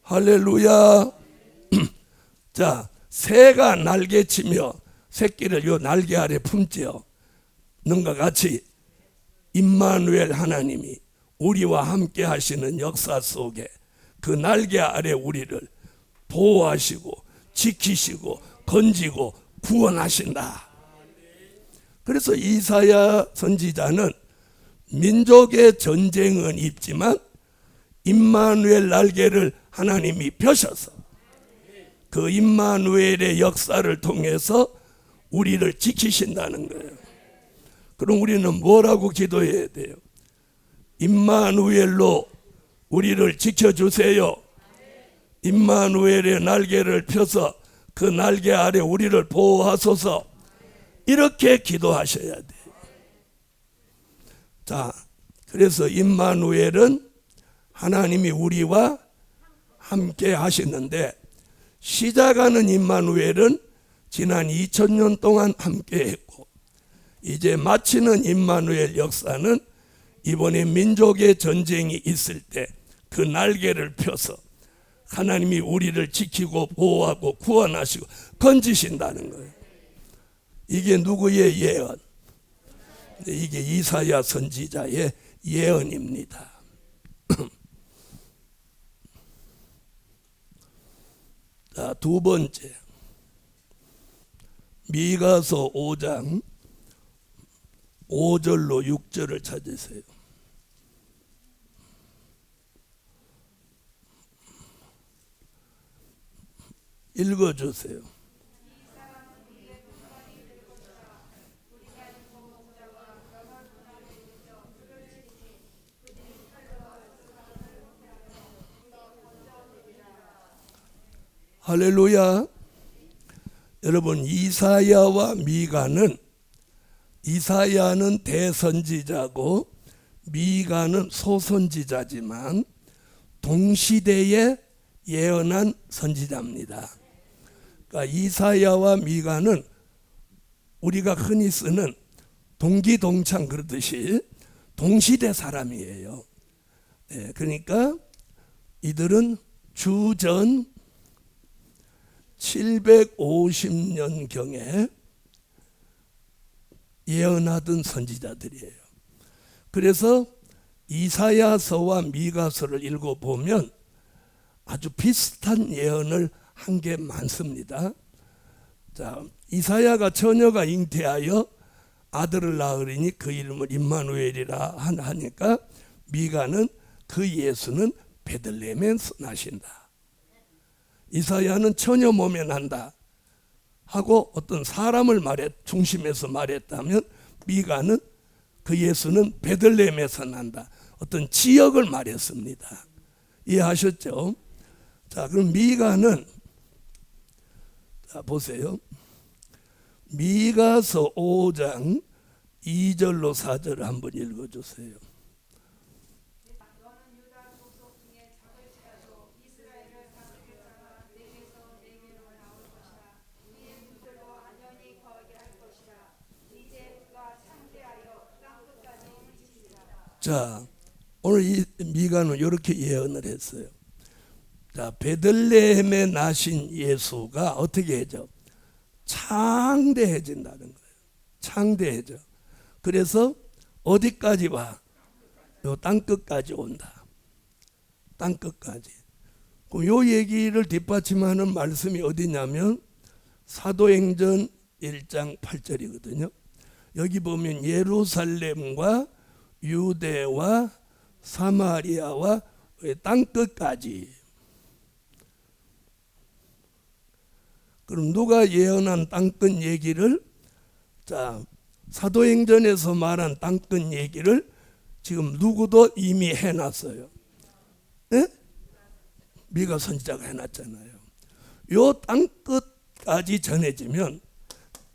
할렐루야. 자, 새가 날개치며 새끼를 요 날개 아래 품지요. 는과 같이 임마누엘 하나님이 우리와 함께 하시는 역사 속에 그 날개 아래 우리를 보호하시고 지키시고 건지고 구원하신다. 그래서 이사야 선지자는 민족의 전쟁은 있지만 임마누엘 날개를 하나님이 펴셔서 그 임마누엘의 역사를 통해서 우리를 지키신다는 거예요. 그럼 우리는 뭐라고 기도해야 돼요? 임마누엘로 우리를 지켜주세요. 임마누엘의 날개를 펴서 그 날개 아래 우리를 보호하소서. 이렇게 기도하셔야 돼요. 자, 그래서 임마누엘은 하나님이 우리와 함께 하시는데, 시작하는 임마누엘은 지난 2000년 동안 함께 했고, 이제 마치는 임마누엘 역사는 이번에 민족의 전쟁이 있을 때 그 날개를 펴서 하나님이 우리를 지키고 보호하고 구원하시고 건지신다는 거예요. 이게 누구의 예언? 이게 이사야 선지자의 예언입니다. 자, 두 번째, 미가서 5장 5절로 6절을 찾으세요. 읽어주세요. 할렐루야. 여러분, 이사야와 미가는, 이사야는 대선지자고 미가는 소선지자지만 동시대에 예언한 선지자입니다. 그러니까 이사야와 미가는 우리가 흔히 쓰는 동기동창 그러듯이 동시대 사람이에요. 네, 그러니까 이들은 주전 750년경에 예언하던 선지자들이에요. 그래서 이사야서와 미가서를 읽어보면 아주 비슷한 예언을 한 게 많습니다. 자, 이사야가 처녀가 잉태하여 아들을 낳으리니 그 이름을 임마누엘이라 하니까 미가는 그 예수는 베들레헴에서 나신다. 이사야는 처녀 몸에 난다 하고 어떤 사람을 중심에서 말했다면 미가는 그 예수는 베들레헴에서 난다. 어떤 지역을 말했습니다. 이해하셨죠? 자, 그럼 미가는 자, 보세요. 미가서 5장 2절로 4절을 한번 읽어주세요. 너는 유다 족속 중에 작을지라도 이스라엘을 다스릴 자가 내게서 내게로 나올 것이다. 이에 문들로 안연히 거하게 할 것이다. 이제 그가 창대하여 땅 끝까지 미치리라. 자, 오늘 이 미가는 이렇게 예언을 했어요. 자, 베들레헴에 나신 예수가 어떻게 해져? 창대해진다는 거예요. 창대해져. 그래서 어디까지 와? 요 땅끝까지 온다. 땅끝까지. 그럼 요 얘기를 뒷받침하는 말씀이 어디냐면 사도행전 1장 8절이거든요. 여기 보면 예루살렘과 유대와 사마리아와 땅끝까지. 그럼 누가 예언한 땅끝 얘기를, 자, 사도행전에서 말한 땅끝 얘기를 지금 누구도 이미 해놨어요. 네? 미가 선지자가 해놨잖아요. 요 땅끝까지 전해지면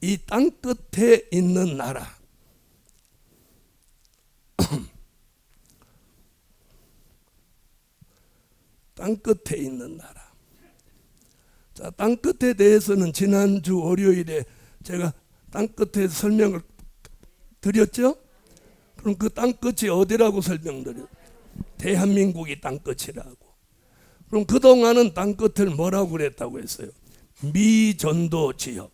이 땅끝에 있는 나라, 땅끝에 있는 나라. 자, 땅끝에 대해서는 지난주 월요일에 제가 땅끝에 설명을 드렸죠? 그럼 그 땅끝이 어디라고 설명드렸어요? 대한민국이 땅끝이라고. 그럼 그동안은 땅끝을 뭐라고 그랬다고 했어요? 미전도 지역.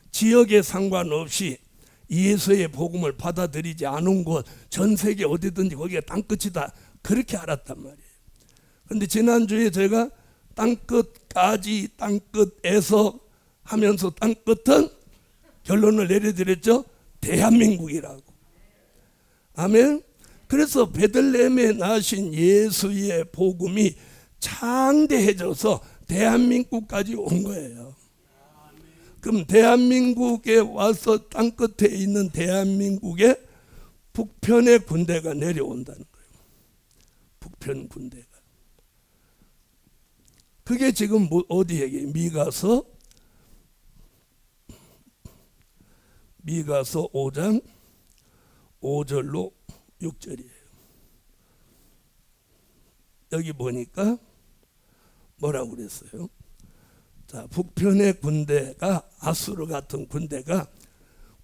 지역에 상관없이 예수의 복음을 받아들이지 않은 곳, 전 세계 어디든지 거기가 땅끝이다. 그렇게 알았단 말이에요. 그런데 지난주에 제가 땅끝까지, 땅끝에서 하면서 땅끝은 결론을 내려드렸죠. 대한민국이라고. 아멘. 그래서 베들레헴에 나신 예수의 복음이 창대해져서 대한민국까지 온 거예요. 그럼 대한민국에 와서 땅끝에 있는 대한민국에 북편의 군대가 내려온다는 거예요. 북편 군대가. 그게 지금 어디 얘기예요? 미가서 5장 5절로 6절이에요. 여기 보니까 뭐라고 그랬어요? 자, 북편의 군대가, 아수르 같은 군대가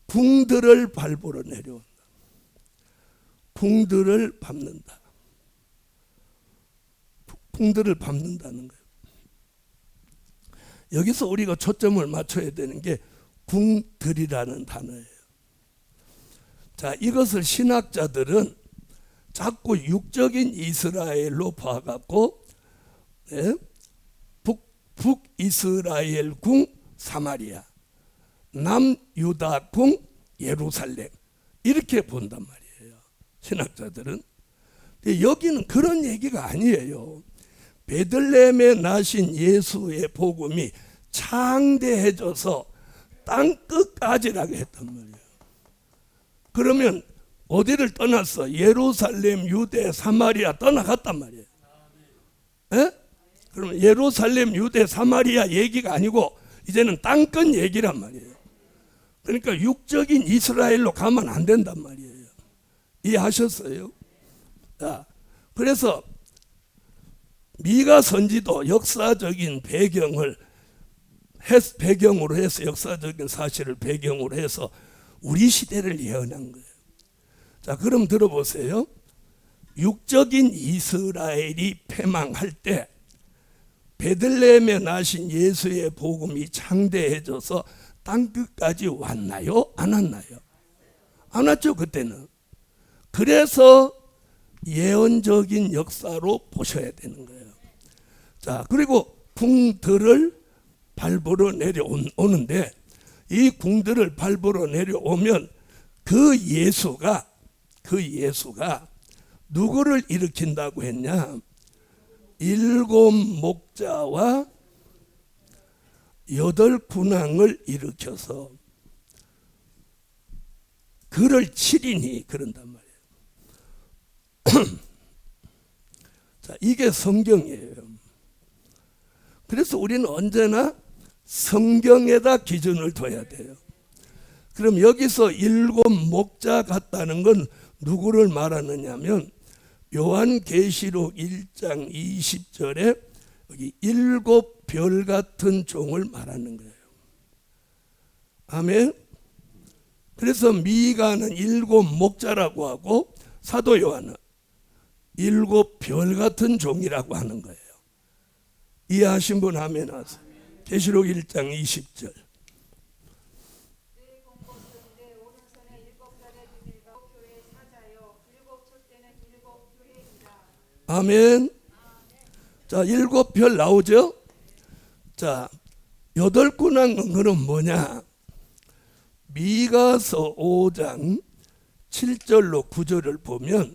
궁들을 밟으러 내려온다. 궁들을 밟는다. 궁들을 밟는다는 거예요. 여기서 우리가 초점을 맞춰야 되는 게 궁들이라는 단어예요. 자, 이것을 신학자들은 자꾸 육적인 이스라엘로 봐갖고, 네? 북이스라엘 궁 사마리아, 남유다 궁 예루살렘, 이렇게 본단 말이에요. 신학자들은. 여기는 그런 얘기가 아니에요. 베들레헴에 나신 예수의 복음이 창대해져서 땅끝까지라고 했단 말이에요. 그러면 어디를 떠났어? 예루살렘, 유대, 사마리아 떠나갔단 말이에요. 에? 그러면 예루살렘, 유대, 사마리아 얘기가 아니고 이제는 땅끝 얘기란 말이에요. 그러니까 육적인 이스라엘로 가면 안 된단 말이에요. 이해하셨어요? 자, 그래서 미가 선지도 역사적인 배경으로 해서, 역사적인 사실을 배경으로 해서 우리 시대를 예언한 거예요. 자, 그럼 들어보세요. 육적인 이스라엘이 패망할 때 베들레헴에 나신 예수의 복음이 창대해져서 땅끝까지 왔나요? 안 왔나요? 안 왔죠, 그때는. 그래서 예언적인 역사로 보셔야 되는 거예요. 자, 그리고 궁들을 밟으러 내려오는데 이 궁들을 밟으러 내려오면 그 예수가 누구를 일으킨다고 했냐? 7 목자와 8 군왕을 일으켜서 그를 치리니 그런단 말이에요. 자, 이게 성경이에요. 그래서 우리는 언제나 성경에다 기준을 둬야 돼요. 그럼 여기서 7 목자 같다는 건 누구를 말하느냐면 요한계시록 1장 20절에 여기 7 별 같은 종을 말하는 거예요. 아멘. 그래서 미가는 7 목자라고 하고 사도 요한은 7 별 같은 종이라고 하는 거예요. 이해하신 분 아멘 하세요. 계시록 1장 20절. 내 공것은 내 오른손에 7 달의 비밀과 교회의 사자요 7 촛대는 7 교회이다. 아멘. 자, 7 별 나오죠? 자, 8 군왕은 그럼 뭐냐? 미가서 5장 7절로 9절을 보면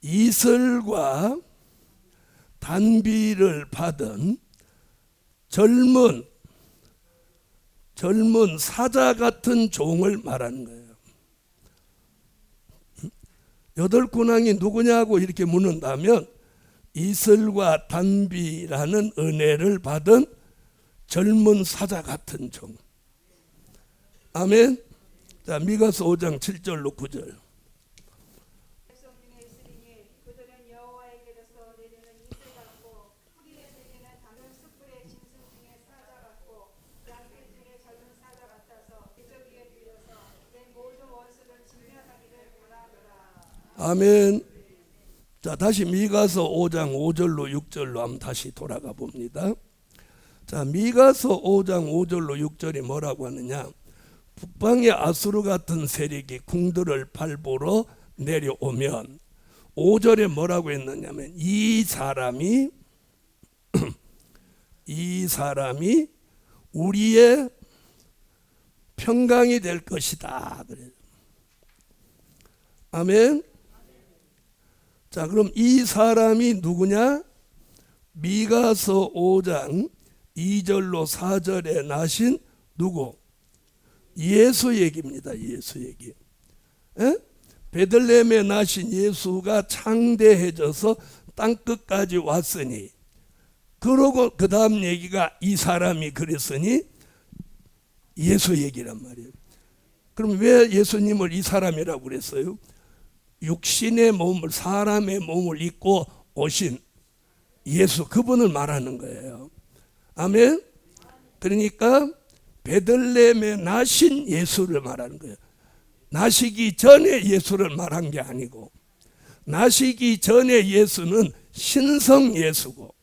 이슬과 단비를 받은 젊은 사자 같은 종을 말하는 거예요. 8 군왕이 누구냐고 이렇게 묻는다면 이슬과 단비라는 은혜를 받은 젊은 사자 같은 종. 아멘. 자, 미가서 5장 7절로 9절. 백성 중에 있으리니 그들은 여호와에게로서 내리는 이슬 같고 뿌리에 들리는 작은 숯불의 짐승 중에 사자 같고 양떼 중에 젊은 사자 같아서 기적 위에 들려서 내 모든 원수를 진멸하기를 원하노라. 아멘. 자, 다시 미가서 5장 5절로 6절로 한번 다시 돌아가 봅니다. 자, 미가서 5장 5절로 6절이 뭐라고 하느냐? 북방의 아수르 같은 세력이 궁들을 밟으러 내려오면 5절에 뭐라고 했느냐면 이 사람이 우리의 평강이 될 것이다. 그래요. 아멘. 자, 그럼 이 사람이 누구냐? 미가서 5장 2절로 4절에 나신 누구? 예수 얘기입니다. 예수 얘기. 에? 베들레헴에 나신 예수가 창대해져서 땅끝까지 왔으니 그러고 그 다음 얘기가 이 사람이 그랬으니 예수 얘기란 말이에요. 그럼 왜 예수님을 이 사람이라고 그랬어요? 육신의 몸을 사람의 몸을 입고 오신 예수 그분을 말하는 거예요. 아멘. 그러니까 베들레헴에 나신 예수를 말하는 거예요. 나시기 전에 예수를 말한 게 아니고 나시기 전에 예수는 신성 예수고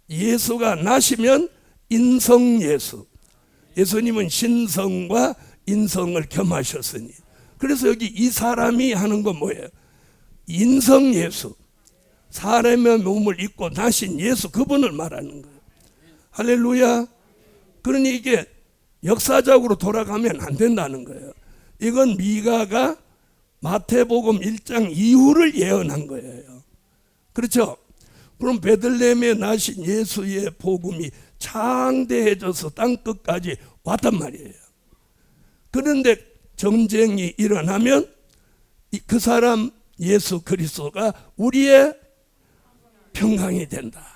예수가 나시면 인성 예수. 예수님은 신성과 인성을 겸하셨으니 그래서 여기 이 사람이 하는 건 뭐예요? 인성 예수. 사람의 몸을 입고 나신 예수 그분을 말하는 거예요. 할렐루야. 그러니 이게 역사적으로 돌아가면 안 된다는 거예요. 이건 미가가 마태복음 1장 이후를 예언한 거예요. 그렇죠? 그럼 베들레헴에 나신 예수의 복음이 창대해져서 땅끝까지 왔단 말이에요. 그런데 전쟁이 일어나면 그 사람 예수 그리스도가 우리의 평강이 된다.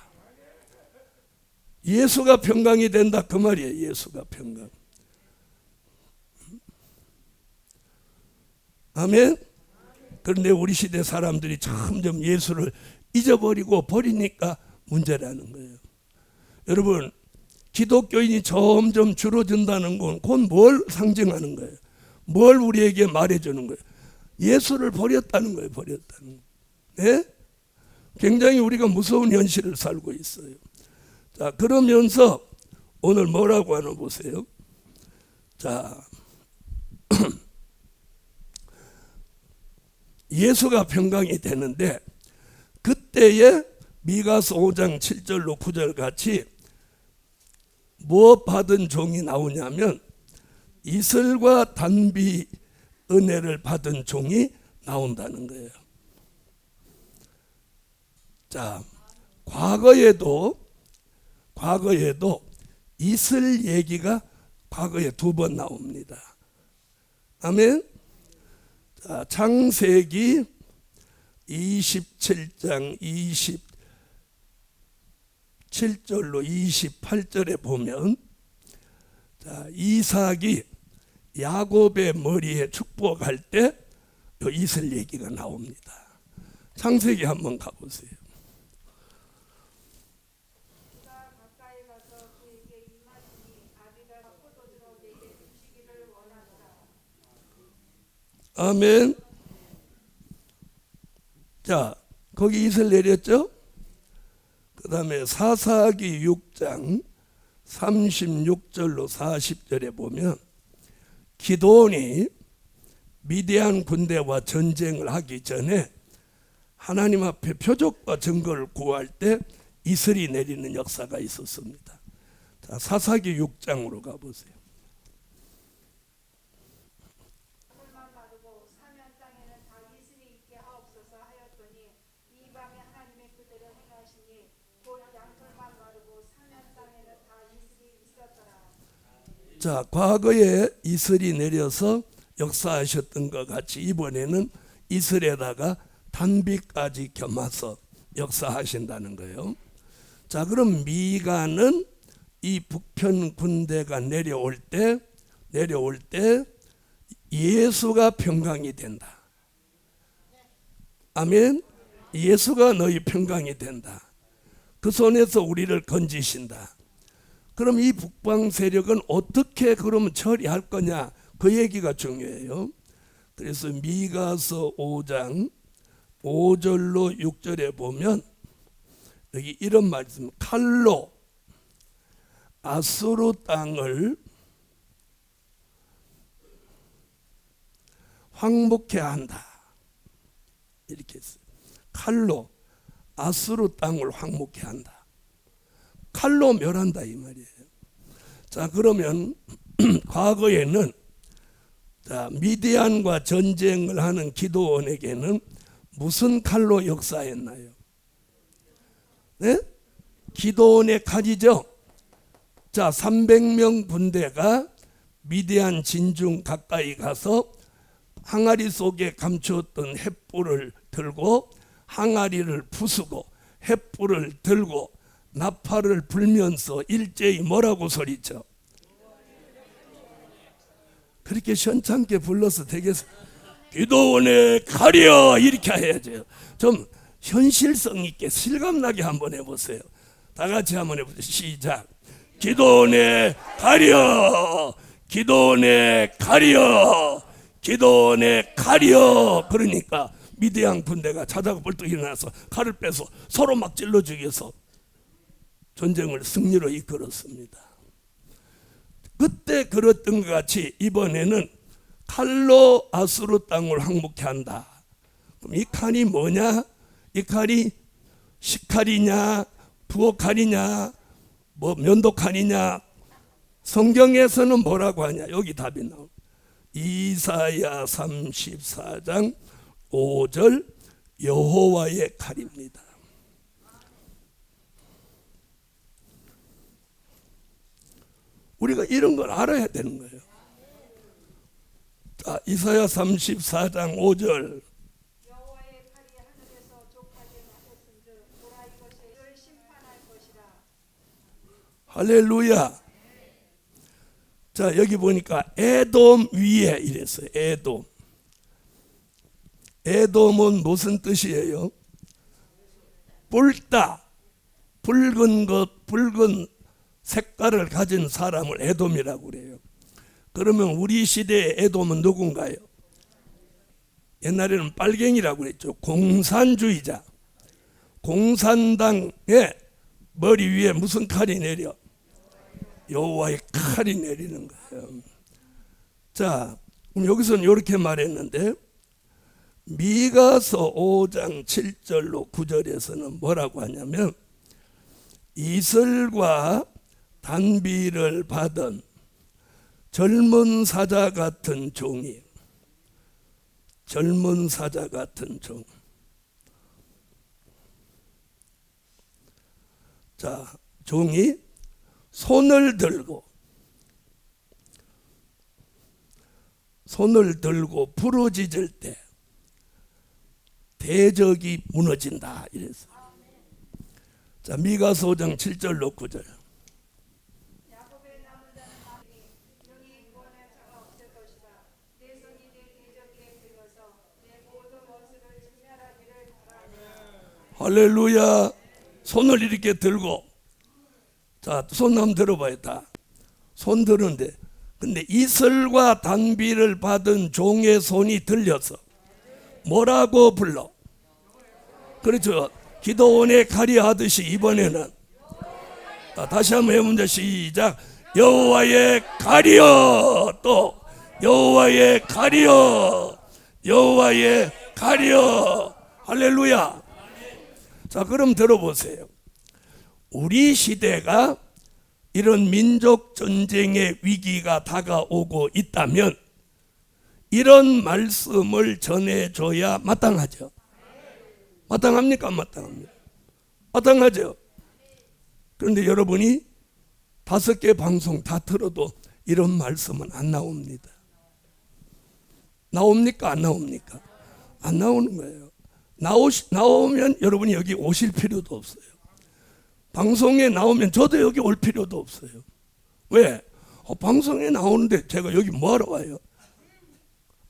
예수가 평강이 된다 그 말이에요. 예수가 평강. 아멘. 그런데 우리 시대 사람들이 점점 예수를 잊어버리고 버리니까 문제라는 거예요. 여러분, 기독교인이 점점 줄어든다는 건 그건 뭘 상징하는 거예요? 뭘 우리에게 말해주는 거예요? 예수를 버렸다는 거예요. 버렸다는 거예요. 네? 굉장히 우리가 무서운 현실을 살고 있어요. 자, 그러면서 오늘 뭐라고 하나 보세요. 자, 예수가 평강이 되는데, 그때에 미가서 5장 7절로 9절 같이 뭐 받은 종이 나오냐면 이슬과 단비 은혜를 받은 종이 나온다는 거예요. 자, 과거에도 이슬 얘기가 과거에 2번 나옵니다. 아멘. 자, 창세기 27장 27절로 28절에 보면, 자, 이삭이 야곱의 머리에 축복할 때 이슬 얘기가 나옵니다. 창세기 한번 가보세요. 그가 가까이 가서 그에게 임하시니 아비가 포도주로 내게 주시기를 원한다. 아멘. 자, 거기 이슬 내렸죠? 그 다음에 사사기 6장 36절로 40절에 보면 기드온이 미디안 군대와 전쟁을 하기 전에 하나님 앞에 표적과 증거를 구할 때 이슬이 내리는 역사가 있었습니다. 자, 사사기 6장으로 가보세요. 풀만 마르고 사면 땅에는 다 이슬이 있게 하옵소서 하였더니 이 밤에 하나님의 그대로 행하시니 곧 양털만 마르고 사면 땅에는 다 이슬이 있었더라. 자, 과거에 이슬이 내려서 역사하셨던 것 같이 이번에는 이슬에다가 단비까지 겸해서 역사하신다는 거예요. 자, 그럼 미가는 이 북편 군대가 내려올 때 예수가 평강이 된다. 아멘. 예수가 너희 평강이 된다. 그 손에서 우리를 건지신다. 그럼 이 북방 세력은 어떻게 그러면 처리할 거냐, 그 얘기가 중요해요. 그래서 미가서 5장 5절로 6절에 보면 여기 이런 말씀, 칼로 아수르 땅을 황복해 한다, 이렇게 했어요. 칼로 아수르 땅을 황복해 한다. 칼로 멸한다 이 말이에요. 자, 그러면 과거에는, 자, 미디안과 전쟁을 하는 기드온에게는 무슨 칼로 역사했나요? 네? 기드온의 칼이죠. 자, 300명 군대가 미디안 진중 가까이 가서 항아리 속에 감추었던 횃불을 들고 항아리를 부수고 횃불을 들고 나팔을 불면서 일제히 뭐라고 소리쳐? 그렇게 현창게 불러서 되겠어? 기드온의 칼이여, 이렇게 해야죠. 좀 현실성 있게 실감나게 한번 해보세요. 다 같이 한번 해보세요. 시작. 기드온의 칼이여, 기드온의 칼이여, 기드온의 칼이여. 그러니까 미디안 군대가 자다가 벌떡 일어나서 칼을 빼서 서로 막 찔러 죽여서 전쟁을 승리로 이끌었습니다. 그때 그랬던 것 같이 이번에는 칼로 아수르 땅을 항복해 한다. 그럼 이 칼이 뭐냐? 이 칼이 식칼이냐, 부엌칼이냐, 뭐 면도칼이냐? 성경에서는 뭐라고 하냐? 여기 답이 나옵니다. 이사야 34장 5절, 여호와의 칼입니다. 우리가 이런 걸 알아야 되는 거예요. 자, 이사야 34장 5절. 여호와의 칼이 하늘에서 족하게 나셨은즉 보라 이것이 그를 심판할 것이라. 할렐루야. 자, 여기 보니까 에돔 위에 이랬어요. 에돔. 에돔은 무슨 뜻이에요? 붉다, 붉은 것, 붉은 색깔을 가진 사람을 에돔이라고 그래요. 그러면 우리 시대의 에돔은 누군가요? 옛날에는 빨갱이라고 그랬죠. 공산주의자. 공산당의 머리 위에 무슨 칼이 내려? 여호와의 칼이 내리는 거예요. 자, 그럼 여기서는 이렇게 말했는데, 미가서 5장 7절로 9절에서는 뭐라고 하냐면 이슬과 단비를 받은 젊은 사자 같은 종이, 젊은 사자 같은 종. 자, 종이 손을 들고 부르짖을 때 대적이 무너진다 이랬어요. 자, 미가서 5장 7절로 9절. 야곱의 남은 자는 말하니 능히 구원할 자가 없을 것이다. 내 손이 내 대적에 들어서 내 모든 원수를 진멸하기를 바라노라. 할렐루야. 손을 이렇게 들고, 자, 손 한번 들어봐요. 다 손 드는데, 근데 이슬과 단비를 받은 종의 손이 들려서 뭐라고 불러? 그렇죠. 기도원에 가리하듯이 이번에는, 다시 한번 해보자. 시작. 여호와의 가리여. 또 여호와의 가리여. 여호와의 가리여. 할렐루야. 자, 그럼 들어보세요. 우리 시대가 이런 민족 전쟁의 위기가 다가오고 있다면 이런 말씀을 전해줘야 마땅하죠. 마땅합니까? 마땅합니다. 마땅하죠. 그런데 여러분이 5개 방송 다 들어도 이런 말씀은 안 나옵니다. 나옵니까? 안 나옵니까? 안 나오는 거예요. 나오면 여러분이 여기 오실 필요도 없어요. 방송에 나오면 저도 여기 올 필요도 없어요. 왜? 방송에 나오는데 제가 여기 뭐하러 와요?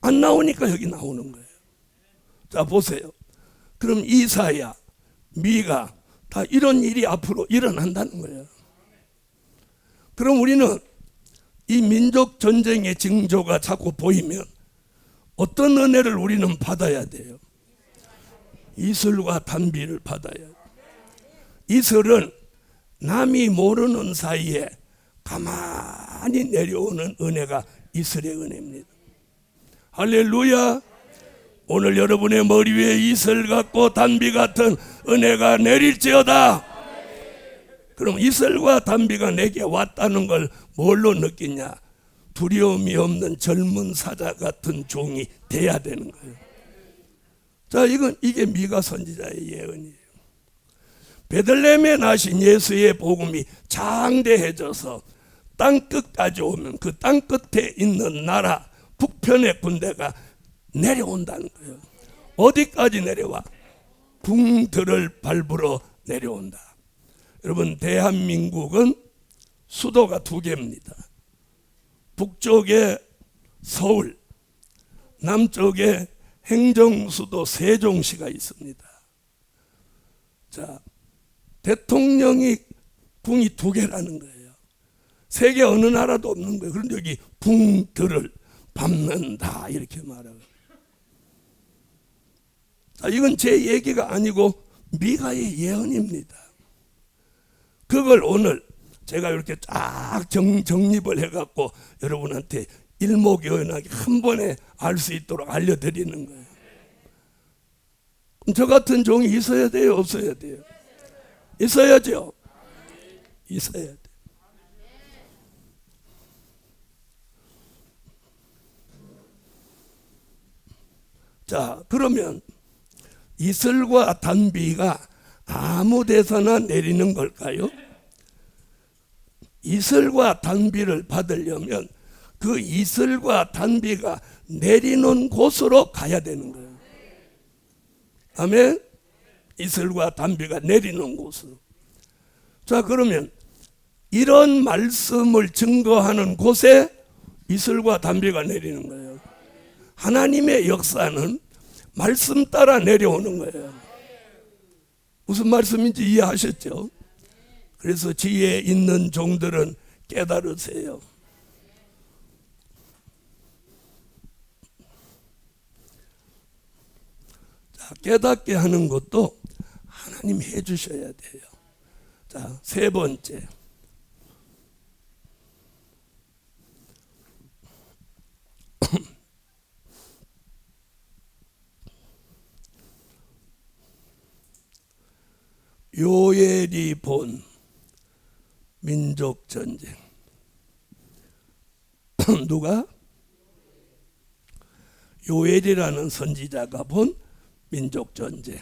안 나오니까 여기 나오는 거예요. 자, 보세요. 그럼 이사야, 미가 다 이런 일이 앞으로 일어난다는 거예요. 그럼 우리는 이 민족 전쟁의 징조가 자꾸 보이면 어떤 은혜를 우리는 받아야 돼요? 이슬과 단비를 받아야 돼요. 이슬은 남이 모르는 사이에 가만히 내려오는 은혜가 이슬의 은혜입니다. 할렐루야. 오늘 여러분의 머리 위에 이슬 같고 단비 같은 은혜가 내릴지어다. 그럼 이슬과 단비가 내게 왔다는 걸 뭘로 느끼냐? 두려움이 없는 젊은 사자 같은 종이 돼야 되는 거예요. 자, 이게 미가 선지자의 예언이에요. 베들레헴에 나신 예수의 복음이 장대해져서 땅 끝까지 오면 그 땅 끝에 있는 나라 북편의 군대가 내려온다는 거예요. 어디까지 내려와? 궁들을 밟으러 내려온다. 여러분, 대한민국은 수도가 2개입니다. 북쪽에 서울, 남쪽에 행정수도 세종시가 있습니다. 자, 대통령이 궁이 2개라는 거예요. 세계 어느 나라도 없는 거예요. 그런데 여기 궁들을 밟는다 이렇게 말하고. 자, 이건 제 얘기가 아니고 미가의 예언입니다. 그걸 오늘 제가 이렇게 쫙 정립을 해갖고 여러분한테 일목요연하게 한 번에 알 수 있도록 알려드리는 거예요. 저 같은 종이 있어야 돼요? 없어야 돼요? 있어야죠. 있어야 돼. 자, 그러면 이슬과 단비가 아무 데서나 내리는 걸까요? 이슬과 단비를 받으려면 그 이슬과 단비가 내리는 곳으로 가야 되는 거예요. 아멘. 이슬과 단비가 내리는 곳으로. 자, 그러면 이런 말씀을 증거하는 곳에 이슬과 단비가 내리는 거예요. 하나님의 역사는 말씀 따라 내려오는 거예요. 무슨 말씀인지 이해하셨죠? 그래서 지혜 있는 종들은 깨달으세요. 자, 깨닫게 하는 것도 하나님 해 주셔야 돼요. 자, 3번째. 요엘이 본 민족 전쟁. 누가? 요엘이라는 선지자가 본 민족 전쟁.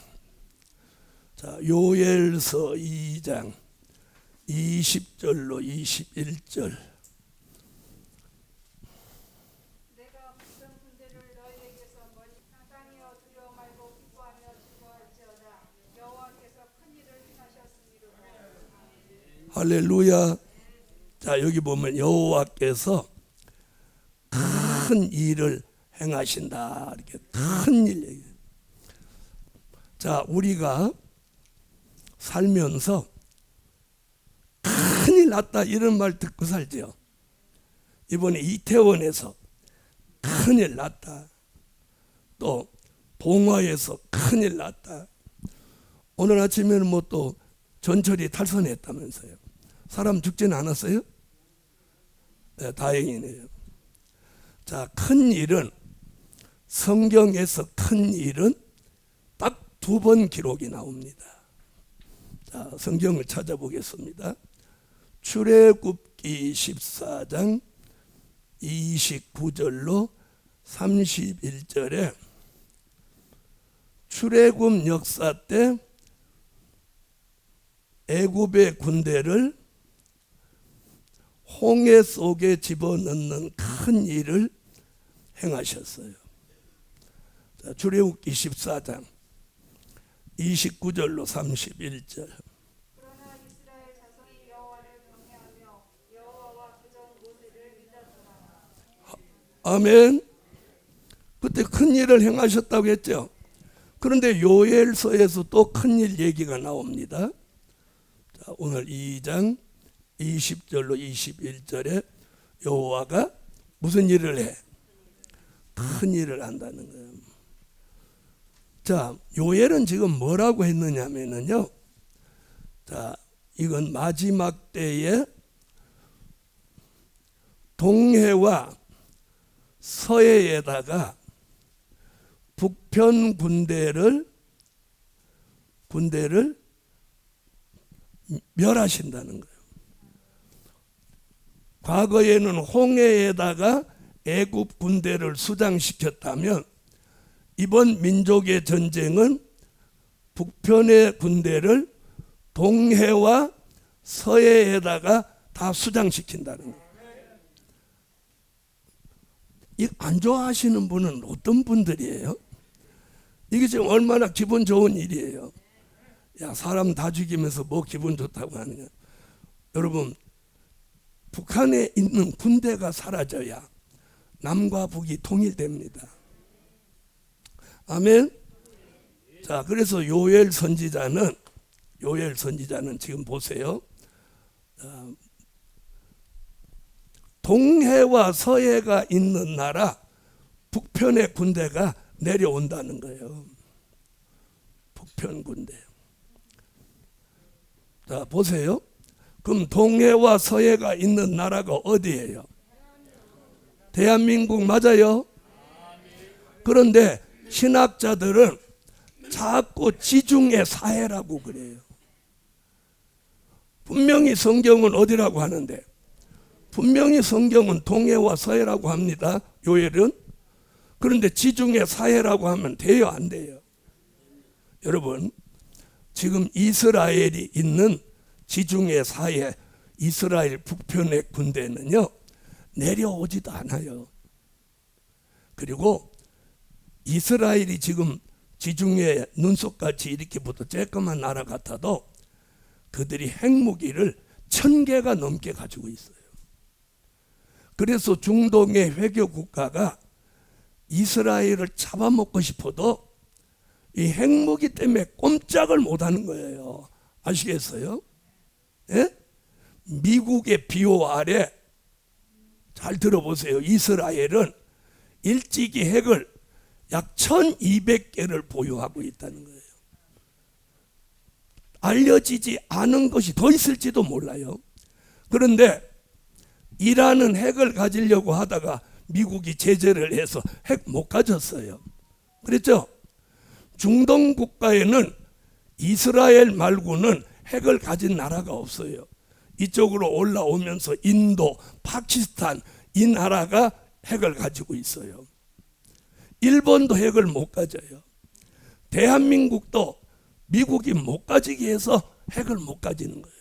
자, 요엘서 2장 20절로 21절. 내가 모든 군대를 너희에게서 멀리 상상이여 두려워 말고 기뻐하며 즐거워할지어다. 여호와께서 큰 일을 행하셨으니로다. 할렐루야. 자, 여기 보면 여호와께서 큰 일을 행하신다. 이렇게 큰 일 얘기해요. 자, 우리가 살면서 큰일 났다 이런 말 듣고 살죠. 이번에 이태원에서 큰일 났다. 또 봉화에서 큰일 났다. 오늘 아침에는 뭐 또 전철이 탈선했다면서요. 사람 죽지는 않았어요? 네, 다행이네요. 자, 큰 일은, 성경에서 큰 일은 딱 2번 기록이 나옵니다. 자, 성경을 찾아보겠습니다. 출애굽기 14장 29절로 31절에 출애굽 역사 때 애굽의 군대를 홍해 속에 집어넣는 큰 일을 행하셨어요. 자, 출애굽기 14장 29절로 31절. 그러나 이스라엘 자손이 여호와를 경외하며 여호와와 그전 모세를 믿었더라. 아멘. 그때 큰 일을 행하셨다고 했죠. 그런데 요엘서에서 또 큰 일 얘기가 나옵니다. 자, 오늘 2장 20절로 21절에 여호와가 무슨 일을 해? 큰 일을 한다는 거예요. 자, 요엘은 지금 뭐라고 했느냐면요. 자, 이건 마지막 때에 동해와 서해에다가 북편 군대를 멸하신다는 거예요. 과거에는 홍해에다가 애굽 군대를 수장시켰다면 이번 민족의 전쟁은 북편의 군대를 동해와 서해에다가 다 수장시킨다는 거예요. 이 안 좋아하시는 분은 어떤 분들이에요? 이게 지금 얼마나 기분 좋은 일이에요. 야, 사람 다 죽이면서 뭐 기분 좋다고 하느냐. 여러분, 북한에 있는 군대가 사라져야 남과 북이 통일됩니다. 아멘. 자, 그래서 요엘 선지자는 지금 보세요. 동해와 서해가 있는 나라 북편의 군대가 내려온다는 거예요. 북편 군대. 자, 보세요. 그럼 동해와 서해가 있는 나라가 어디예요? 대한민국 맞아요? 그런데 신학자들은 자꾸 지중해 사해라고 그래요. 분명히 성경은 어디라고 하는데, 분명히 성경은 동해와 서해라고 합니다. 요엘은. 그런데 지중해 사해라고 하면 돼요, 안 돼요? 여러분, 지금 이스라엘이 있는 지중해 사해 이스라엘 북편의 군대는요, 내려오지도 않아요. 그리고 이스라엘이 지금 지중해 눈속같이 이렇게 붙어 쬐끄만 나라 같아도 그들이 핵무기를 1000개가 넘게 가지고 있어요. 그래서 중동의 회교 국가가 이스라엘을 잡아먹고 싶어도 이 핵무기 때문에 꼼짝을 못하는 거예요. 아시겠어요? 예? 미국의 비호 아래, 잘 들어보세요. 이스라엘은 일찍이 핵을 약 1200개를 보유하고 있다는 거예요. 알려지지 않은 것이 더 있을지도 몰라요. 그런데 이란은 핵을 가지려고 하다가 미국이 제재를 해서 핵 못 가졌어요. 그랬죠? 중동 국가에는 이스라엘 말고는 핵을 가진 나라가 없어요. 이쪽으로 올라오면서 인도, 파키스탄 이 나라가 핵을 가지고 있어요. 일본도 핵을 못 가져요. 대한민국도 미국이 못 가지게 해서 핵을 못 가지는 거예요.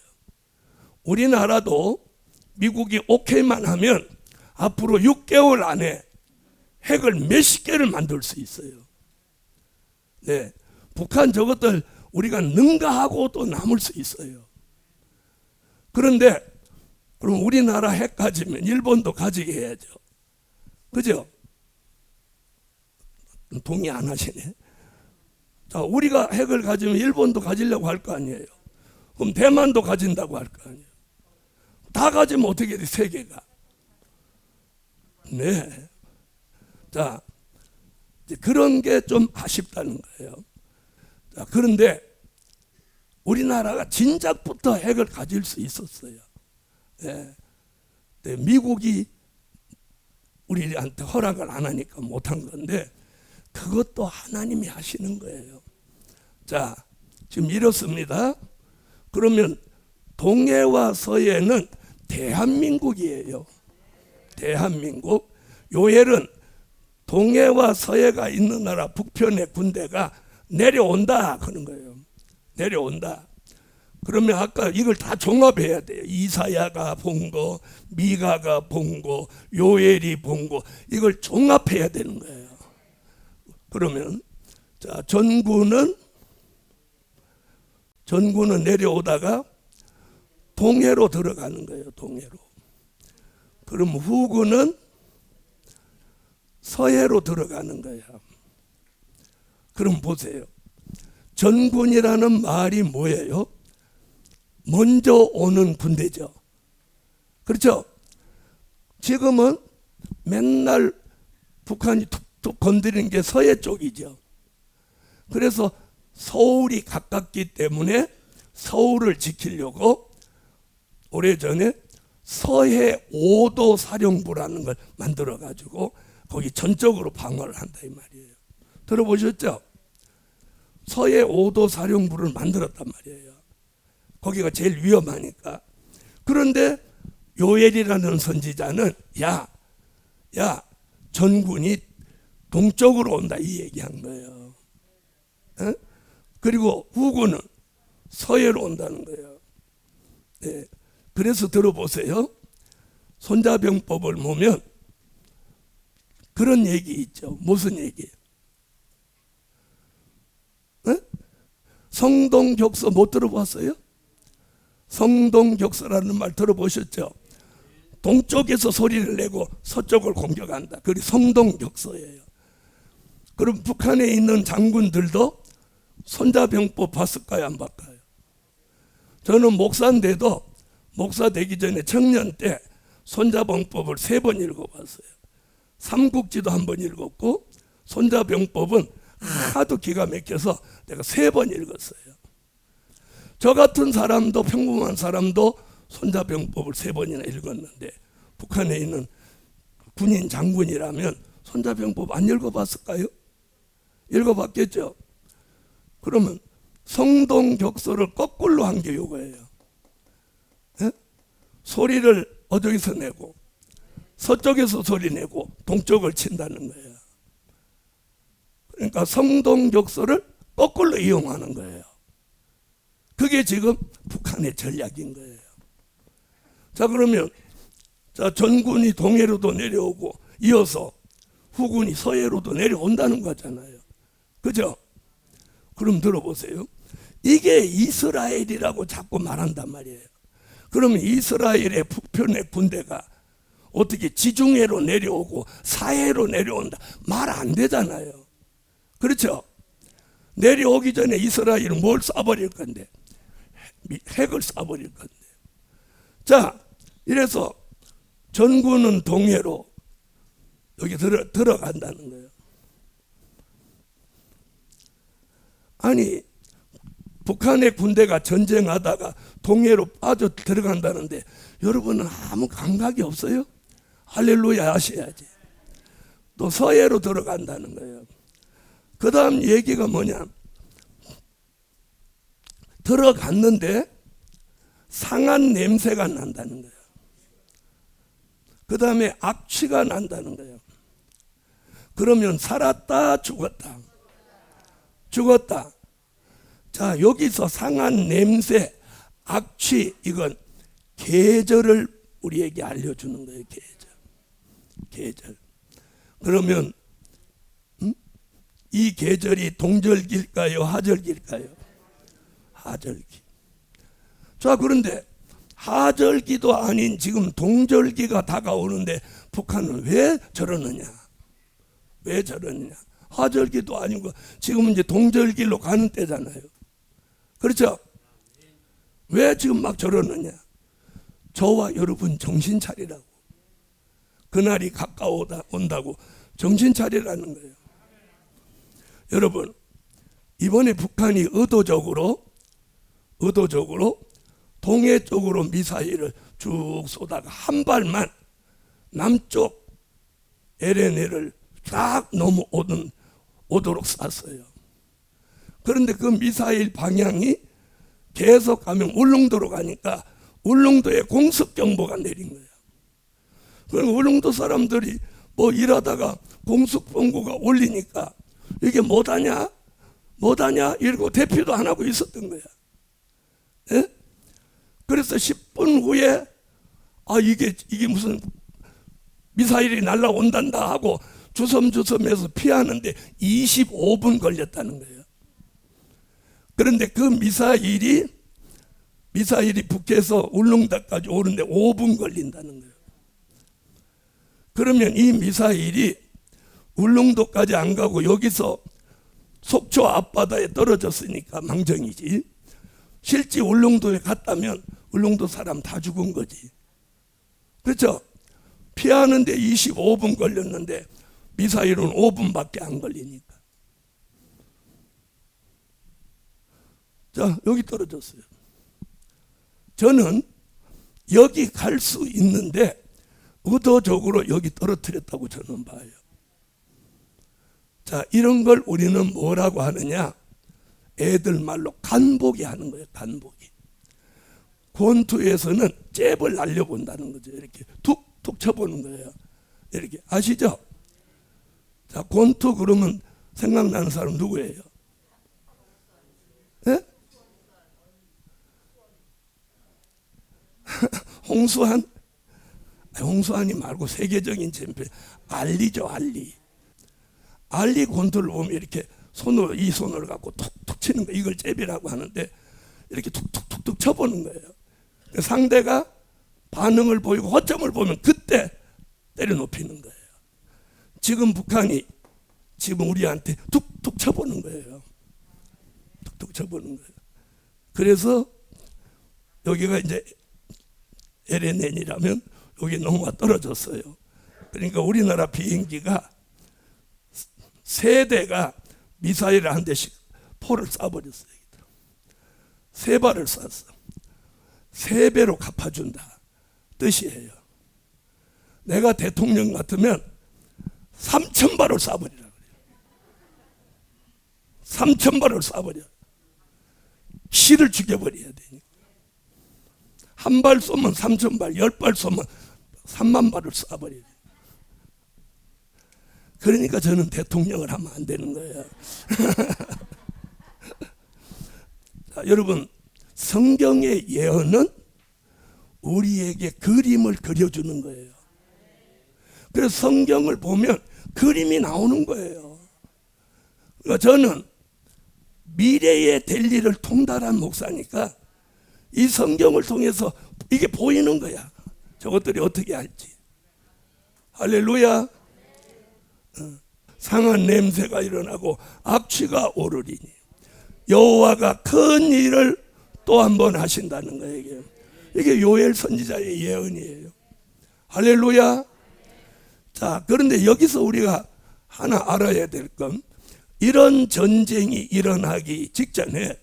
우리나라도 미국이 오케이만 하면 앞으로 6개월 안에 핵을 몇십 개를 만들 수 있어요. 네, 북한 저것들 우리가 능가하고도 남을 수 있어요. 그런데 그럼 우리나라 핵 가지면 일본도 가지게 해야죠. 그죠? 동의 안 하시네. 자, 우리가 핵을 가지면 일본도 가지려고 할 거 아니에요. 그럼 대만도 가진다고 할 거 아니에요. 다 가지면 어떻게 돼, 세계가? 네. 자, 그런 게 좀 아쉽다는 거예요. 자, 그런데 우리나라가 진작부터 핵을 가질 수 있었어요. 네. 미국이 우리한테 허락을 안 하니까 못한 건데 그것도 하나님이 하시는 거예요. 자, 지금 이렇습니다. 그러면 동해와 서해는 대한민국이에요. 대한민국. 요엘은 동해와 서해가 있는 나라 북편의 군대가 내려온다 그런 거예요. 내려온다. 그러면 아까 이걸 다 종합해야 돼요. 이사야가 본 거, 미가가 본 거, 요엘이 본 거, 이걸 종합해야 되는 거예요. 그러면 자, 전군은 내려오다가 동해로 들어가는 거예요. 동해로. 그럼 후군은 서해로 들어가는 거야. 그럼 보세요. 전군이라는 말이 뭐예요? 먼저 오는 군대죠. 그렇죠? 지금은 맨날 북한이 툭툭 건드리는 게 서해 쪽이죠. 그래서 서울이 가깝기 때문에 서울을 지키려고 오래전에 서해 5도 사령부라는 걸 만들어 가지고 거기 전적으로 방어를 한다 이 말이에요. 들어보셨죠? 서해 5도 사령부를 만들었단 말이에요. 거기가 제일 위험하니까. 그런데 요엘이라는 선지자는 야 전군이 동쪽으로 온다 이 얘기한 거예요. 에? 그리고 후군은 서해로 온다는 거예요. 네. 그래서 들어보세요. 손자병법을 보면 그런 얘기 있죠. 무슨 얘기? 성동격서 못 들어봤어요? 성동격서라는 말 들어보셨죠? 동쪽에서 소리를 내고 서쪽을 공격한다. 그게 성동격서예요. 그럼 북한에 있는 장군들도 손자병법 봤을까요? 안 봤까요? 저는 목사인데도 목사 되기 전에 청년 때 손자병법을 3번 읽어봤어요. 삼국지도 1번 읽었고 손자병법은 하도 기가 막혀서 내가 3번 읽었어요. 저 같은 사람도 평범한 사람도 손자병법을 3번이나 읽었는데 북한에 있는 군인 장군이라면 손자병법 안 읽어봤을까요? 읽어봤겠죠. 그러면 성동격서를 거꾸로 한 게 이거예요. 예? 소리를 어디서 내고 서쪽에서 소리 내고 동쪽을 친다는 거예요. 그러니까 성동격서를 거꾸로 이용하는 거예요. 그게 지금 북한의 전략인 거예요. 자, 그러면 자, 전군이 동해로도 내려오고 이어서 후군이 서해로도 내려온다는 거잖아요. 그죠? 그럼 들어보세요. 이게 이스라엘이라고 자꾸 말한단 말이에요. 그러면 이스라엘의 북편의 군대가 어떻게 지중해로 내려오고 사해로 내려온다? 말 안 되잖아요. 그렇죠? 내려오기 전에 이스라엘은 뭘 쏴버릴 건데? 핵을 쏴버릴 건데. 자, 이래서 전군은 동해로 여기 들어간다는 거예요. 아니, 북한의 군대가 전쟁하다가 동해로 빠져 들어간다는데 여러분은 아무 감각이 없어요? 할렐루야 하셔야지. 또 서해로 들어간다는 거예요. 그 다음 얘기가 뭐냐? 들어갔는데 상한 냄새가 난다는 거예요. 그 다음에 악취가 난다는 거예요. 그러면 살았다 죽었다? 죽었다. 자, 여기서 상한 냄새, 악취, 이건 계절을 우리에게 알려주는 거예요. 계절. 그러면 이 계절이 동절기일까요? 하절기일까요? 하절기. 자, 그런데 하절기도 아닌 지금 동절기가 다가오는데 북한은 왜 저러느냐? 왜 저러느냐? 하절기도 아니고 지금 이제 동절기로 가는 때잖아요. 그렇죠? 왜 지금 막 저러느냐? 저와 여러분 정신 차리라고. 그날이 가까워 온다고 정신 차리라는 거예요. 여러분, 이번에 북한이 의도적으로 동해 쪽으로 미사일을 쭉 쏘다가 한 발만 남쪽 LNL을 쫙 넘어오도록 쐈어요. 그런데 그 미사일 방향이 계속 가면 울릉도로 가니까 울릉도에 공습경보가 내린 거예요. 그럼 울릉도 사람들이 뭐 일하다가 공습경보가 올리니까 이게 못하냐 이러고 대피도 안 하고 있었던 거야. 예? 그래서 10분 후에 이게 무슨 미사일이 날라온단다 하고 주섬주섬해서 피하는데 25분 걸렸다는 거예요. 그런데 그 미사일이 북해에서 울릉도까지 오는데 5분 걸린다는 거예요. 그러면 이 미사일이 울릉도까지 안 가고 여기서 속초 앞바다에 떨어졌으니까 망정이지. 실제 울릉도에 갔다면 울릉도 사람 다 죽은 거지. 그렇죠? 피하는데 25분 걸렸는데 미사일은 5분밖에 안 걸리니까. 자, 여기 떨어졌어요. 저는 여기 갈 수 있는데 의도적으로 여기 떨어뜨렸다고 저는 봐요. 자, 이런 걸 우리는 뭐라고 하느냐? 애들 말로 간보기 하는 거예요. 간보기. 권투에서는 잽을 날려본다는 거죠. 이렇게 툭툭 쳐보는 거예요. 이렇게. 아시죠? 자, 권투 그러면 생각나는 사람 누구예요? 예? 홍수환? 홍수환이 말고 세계적인 챔피언 알리죠. 알리 권투를 보면 이렇게 손으로 이 손을 갖고 툭툭 치는 거, 이걸 잽이라고 하는데 이렇게 툭툭툭툭 쳐보는 거예요. 상대가 반응을 보이고 허점을 보면 그때 때려 높이는 거예요. 지금 북한이 지금 우리한테 툭툭 쳐보는 거예요. 툭툭 쳐보는 거예요. 그래서 여기가 이제 LNN이라면 여기 넘어가 떨어졌어요. 그러니까 우리나라 비행기가 세 대가 미사일을 한 대씩 포를 쏴버렸어요. 세 발을 쐈어. 세 배로 갚아준다 뜻이에요. 내가 대통령 같으면 3,000발을 쏴버리라 그래요. 3,000발을 쏴버려. 실을 죽여버려야 되니까. 한 발 쏘면 3,000발, 10발 쏘면 3만 발을 쏴버려야 돼. 그러니까 저는 대통령을 하면 안 되는 거예요. 자, 여러분, 성경의 예언은 우리에게 그림을 그려주는 거예요. 그래서 성경을 보면 그림이 나오는 거예요. 그러니까 저는 미래에 될 일을 통달한 목사니까 이 성경을 통해서 이게 보이는 거야. 저것들이 어떻게 할지. 할렐루야. 상한 냄새가 일어나고 악취가 오르리니 여호와가 큰 일을 또 한 번 하신다는 거예요. 이게 요엘 선지자의 예언이에요. 할렐루야. 자, 그런데 여기서 우리가 하나 알아야 될 건, 이런 전쟁이 일어나기 직전에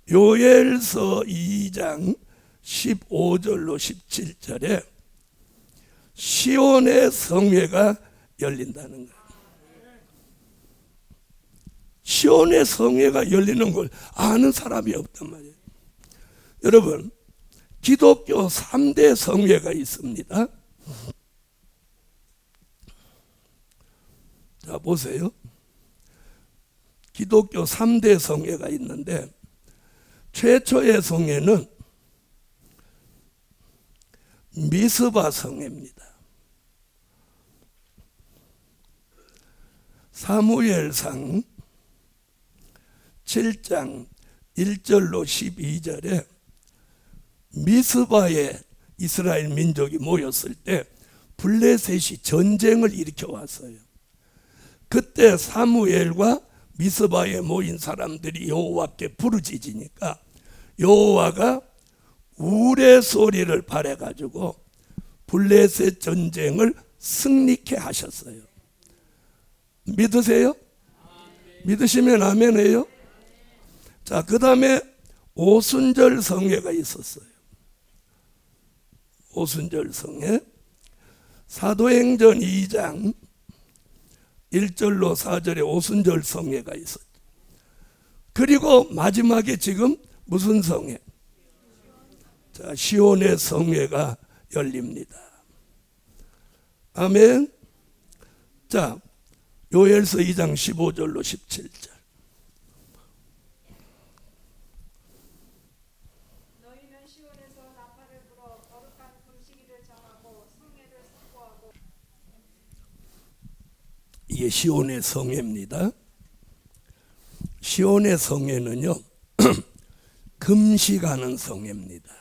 요엘서 2장 15절로 17절에 시온의 성회가 열린다는 거예요. 시온의 성회가 열리는 걸 아는 사람이 없단 말이에요. 여러분, 기독교 3대 성회가 있습니다. 자, 보세요. 기독교 3대 성회가 있는데, 최초의 성회는 미스바 성회입니다. 사무엘상 7장 1절로 12절에 미스바에 이스라엘 민족이 모였을 때 블레셋이 전쟁을 일으켜 왔어요. 그때 사무엘과 미스바에 모인 사람들이 여호와께 부르짖으니까 여호와가 우레 소리를 발해가지고 블레셋 전쟁을 승리케 하셨어요. 믿으세요? 믿으시면 아멘해요. 자, 그 다음에 오순절 성회가 있었어요. 오순절 성회, 사도행전 2장 1절로 4절에 오순절 성회가 있었죠. 그리고 마지막에 지금 무슨 성회? 자, 시온의 성회가 열립니다. 아멘. 자, 요엘서 2장 15절로 17절. 너희는 시온에서 나팔을 불어 거룩한 금식일을 정하고 성회를 선포하고. 이게 시온의 성회입니다. 시온의 성회는요 금식하는 성회입니다.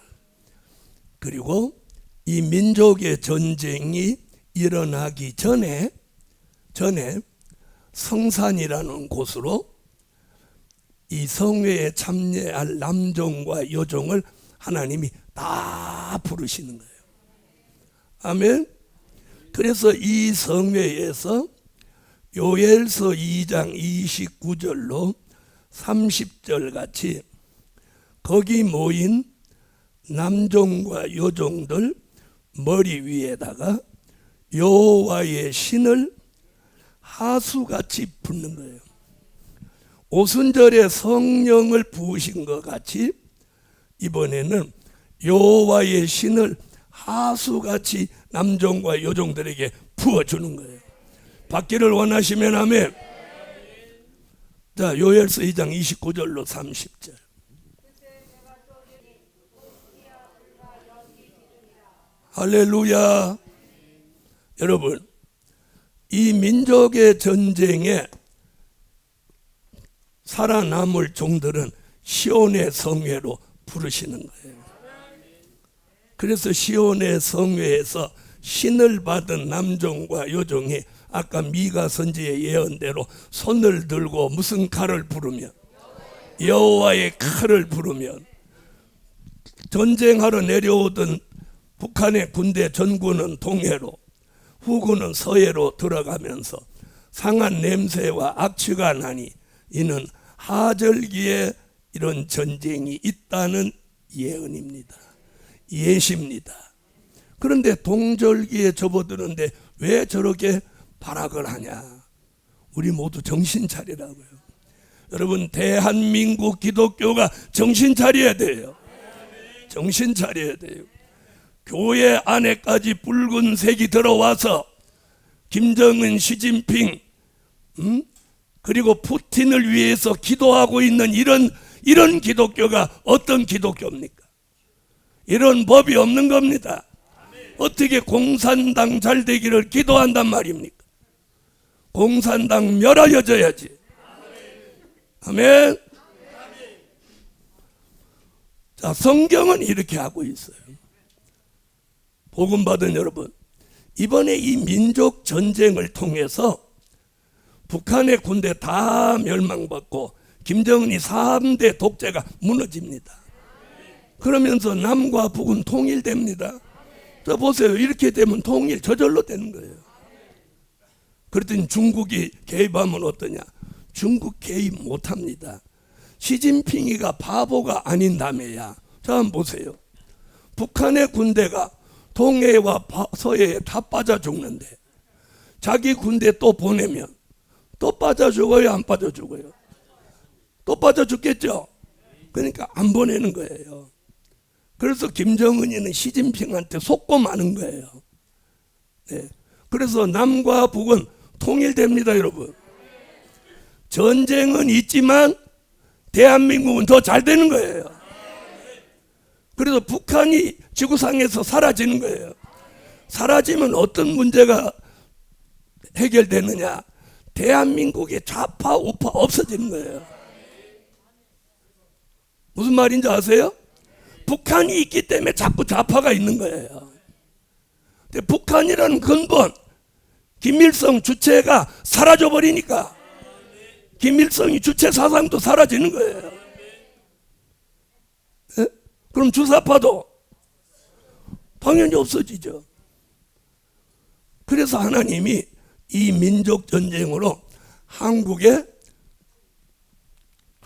그리고 이 민족의 전쟁이 일어나기 전에 성산이라는 곳으로 이 성회에 참여할 남종과 여종을 하나님이 다 부르시는 거예요. 아멘. 그래서 이 성회에서 요엘서 2장 29절로 30절 같이 거기 모인 남종과 여종들 머리 위에다가 여호와의 신을 하수같이 붓는 거예요. 오순절에 성령을 부으신 것 같이 이번에는 여호와의 신을 하수같이 남종과 여종들에게 부어주는 거예요. 받기를 원하시면 아멘. 자, 요엘서 2장 29절로 30절. 할렐루야. 여러분, 이 민족의 전쟁에 살아남을 종들은 시온의 성회로 부르시는 거예요. 그래서 시온의 성회에서 신을 받은 남종과 여종이 아까 미가 선지의 예언대로 손을 들고 무슨 칼을 부르면, 여호와의 칼을 부르면 전쟁하러 내려오던 북한의 군대 전구는 동해로, 후군은 서해로 들어가면서 상한 냄새와 악취가 나니 이는 하절기에 이런 전쟁이 있다는 예언입니다. 예시입니다. 그런데 동절기에 접어드는데 왜 저렇게 발악을 하냐? 우리 모두 정신 차리라고요. 여러분, 대한민국 기독교가 정신 차려야 돼요. 정신 차려야 돼요. 교회 안에까지 붉은색이 들어와서 김정은, 시진핑, 그리고 푸틴을 위해서 기도하고 있는 이런 기독교가 어떤 기독교입니까? 이런 법이 없는 겁니다. 어떻게 공산당 잘 되기를 기도한단 말입니까? 공산당 멸하여져야지. 아멘. 자, 성경은 이렇게 하고 있어요. 복음 받은 여러분, 이번에 이 민족 전쟁을 통해서 북한의 군대 다 멸망받고 김정은이 3대 독재가 무너집니다. 그러면서 남과 북은 통일됩니다. 자, 보세요. 이렇게 되면 통일 저절로 되는 거예요. 그랬더니 중국이 개입하면 어떠냐? 중국 개입 못합니다. 시진핑이가 바보가 아닌다며야. 자, 한번 보세요. 북한의 군대가 동해와 서해에 다 빠져 죽는데 자기 군대 또 보내면 또 빠져 죽어요, 안 빠져 죽어요? 또 빠져 죽겠죠. 그러니까 안 보내는 거예요. 그래서 김정은이는 시진핑한테 속고 마는 거예요. 네. 그래서 남과 북은 통일됩니다, 여러분. 전쟁은 있지만 대한민국은 더 잘 되는 거예요. 그래서 북한이 지구상에서 사라지는 거예요. 사라지면 어떤 문제가 해결되느냐? 대한민국의 좌파 우파 없어지는 거예요. 무슨 말인지 아세요? 북한이 있기 때문에 자꾸 좌파가 있는 거예요. 근데 북한이라는 근본, 김일성 주체가 사라져 버리니까 김일성이 주체 사상도 사라지는 거예요. 네? 그럼 주사파도 당연히 없어지죠. 그래서 하나님이 이 민족 전쟁으로 한국에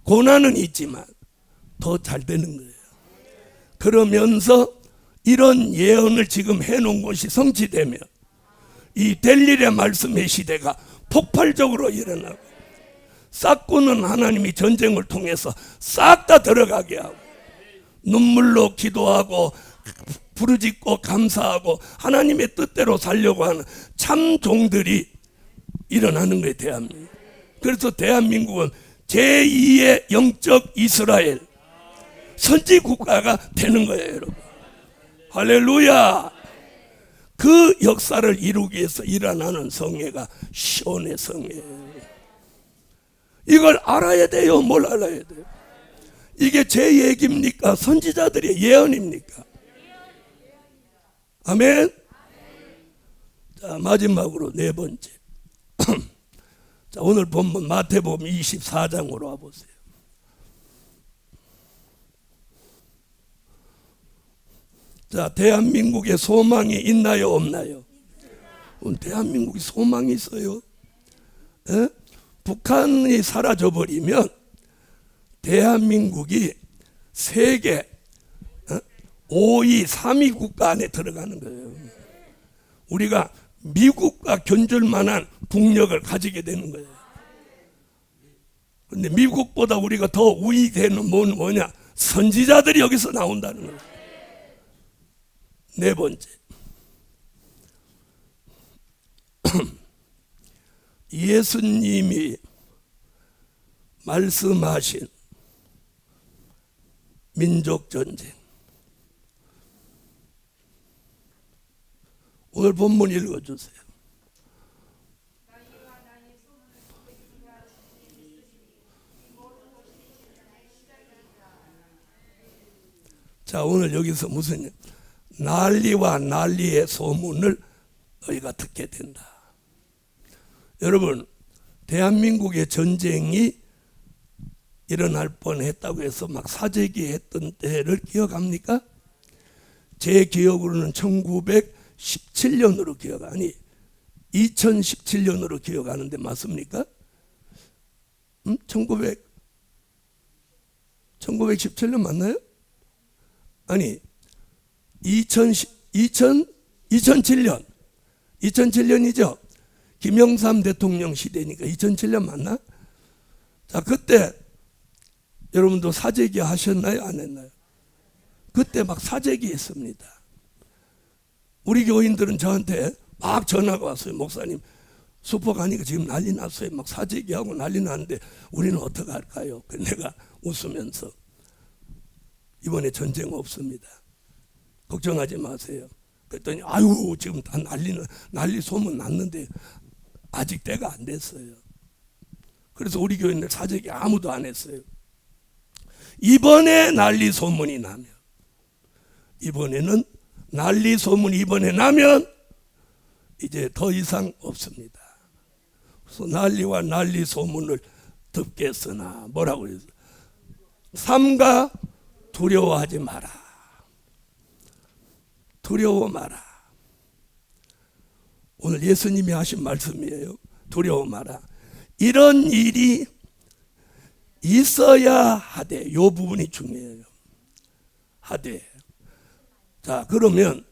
고난은 있지만 더 잘 되는 거예요. 그러면서 이런 예언을 지금 해놓은 것이 성취되면 이 될 일의 말씀의 시대가 폭발적으로 일어나고 싹구는 하나님이 전쟁을 통해서 싹 다 들어가게 하고 눈물로 기도하고 부르짖고 감사하고 하나님의 뜻대로 살려고 하는 참 종들이 일어나는 거예요, 대한민국. 그래서 대한민국은 제2의 영적 이스라엘 선지 국가가 되는 거예요, 여러분. 할렐루야. 그 역사를 이루기 위해서 일어나는 성회가 시온의 성회예요. 이걸 알아야 돼요? 뭘 알아야 돼요? 이게 제 얘기입니까? 선지자들의 예언입니까? 아멘. 자, 마지막으로 네 번째. 자, 오늘 본문 마태복음 24장으로 와보세요. 자, 대한민국에 소망이 있나요, 없나요? 대한민국이 소망이 있어요. 에? 북한이 사라져버리면 대한민국이 세계 5위, 3위 국가 안에 들어가는 거예요. 우리가 미국과 견줄 만한 국력을 가지게 되는 거예요. 그런데 미국보다 우리가 더 우위되는 뭐냐? 선지자들이 여기서 나온다는 거예요. 네 번째. 예수님이 말씀하신 민족전쟁. 오늘 본문 읽어주세요. 자, 오늘 여기서 무슨 난리와 난리의 소문을 너희가 듣게 된다. 여러분, 대한민국의 전쟁이 일어날 뻔했다고 해서 막 사재기 했던 때를 기억합니까? 제 기억으로는 1917년으로 기억하니 2017년으로 기억하는데 맞습니까? 1917년 맞나요? 아니 2007년이죠. 김영삼 대통령 시대니까 2007년 맞나? 자, 그때 여러분도 사재기 하셨나요? 안 했나요? 그때 막 사재기 했습니다. 우리 교인들은 저한테 막 전화가 왔어요. 목사님, 수포 가니까 지금 난리 났어요. 막 사재기하고 난리 났는데 우리는 어떻게 할까요? 내가 웃으면서 이번에 전쟁 없습니다. 걱정하지 마세요. 그랬더니 아유, 지금 다 난리 소문 났는데 아직 때가 안 됐어요. 그래서 우리 교인들 사재기 아무도 안 했어요. 이번에 난리 소문이 나면, 이번에는 난리 소문이 이번에 나면 이제 더 이상 없습니다. 그래서 난리와 난리 소문을 듣겠으나 뭐라고 그랬어요? 삼가 두려워하지 마라. 두려워 마라. 오늘 예수님이 하신 말씀이에요. 두려워 마라. 이런 일이 있어야 하되, 이 부분이 중요해요. 하되. 자, 그러면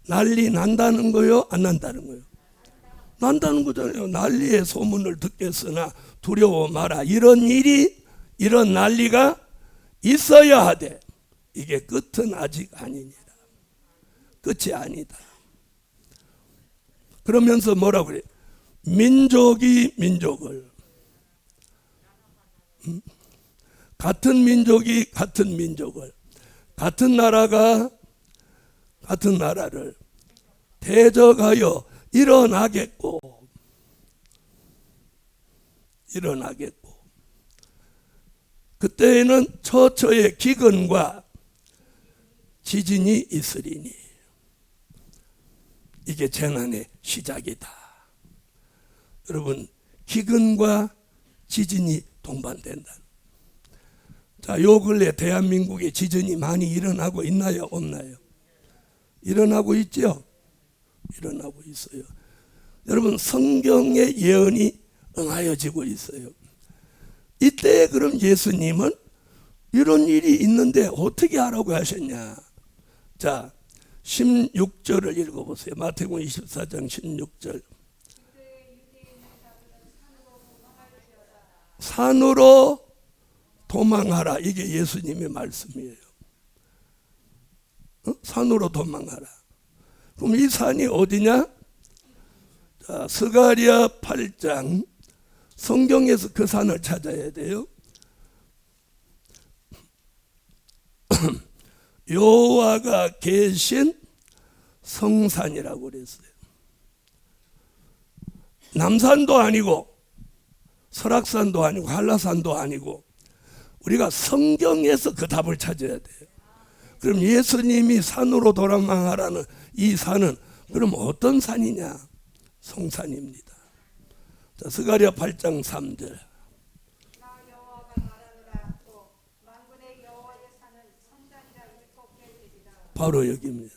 난리 난다는 거요? 안 난다는 거요? 난다는 거잖아요. 난리의 소문을 듣겠으나 두려워 마라. 이런 일이 이런 난리가 있어야 하되 이게 끝은 아직 아니니라. 끝이 아니다. 그러면서 뭐라고 그래? 민족이 민족을, 같은 민족이 같은 민족을, 같은 나라가 같은 나라를 대적하여 일어나겠고 그때에는 처처의 기근과 지진이 있으리니 이게 재난의 시작이다. 여러분, 기근과 지진이 동반된다. 자, 요 근래 대한민국에 지진이 많이 일어나고 있나요? 없나요? 일어나고 있죠? 일어나고 있어요. 여러분, 성경의 예언이 응하여지고 있어요. 이때 그럼 예수님은 이런 일이 있는데 어떻게 하라고 하셨냐? 자, 16절을 읽어보세요. 마태복음 24장 16절. 산으로 도망하라. 이게 예수님의 말씀이에요. 산으로 도망하라. 그럼 이 산이 어디냐? 자, 스가랴 8장. 성경에서 그 산을 찾아야 돼요. 여호와가 계신 성산이라고 그랬어요. 남산도 아니고 설악산도 아니고 한라산도 아니고 우리가 성경에서 그 답을 찾아야 돼요. 그럼 예수님이 산으로 도망하라는 이 산은 그럼 어떤 산이냐? 성산입니다. 자, 스가랴 8장 3절. 나 여호와가 말하노라. 또 만군의 여호와의 산은 성산이라 일컫게 되리라. 바로 여기입니다.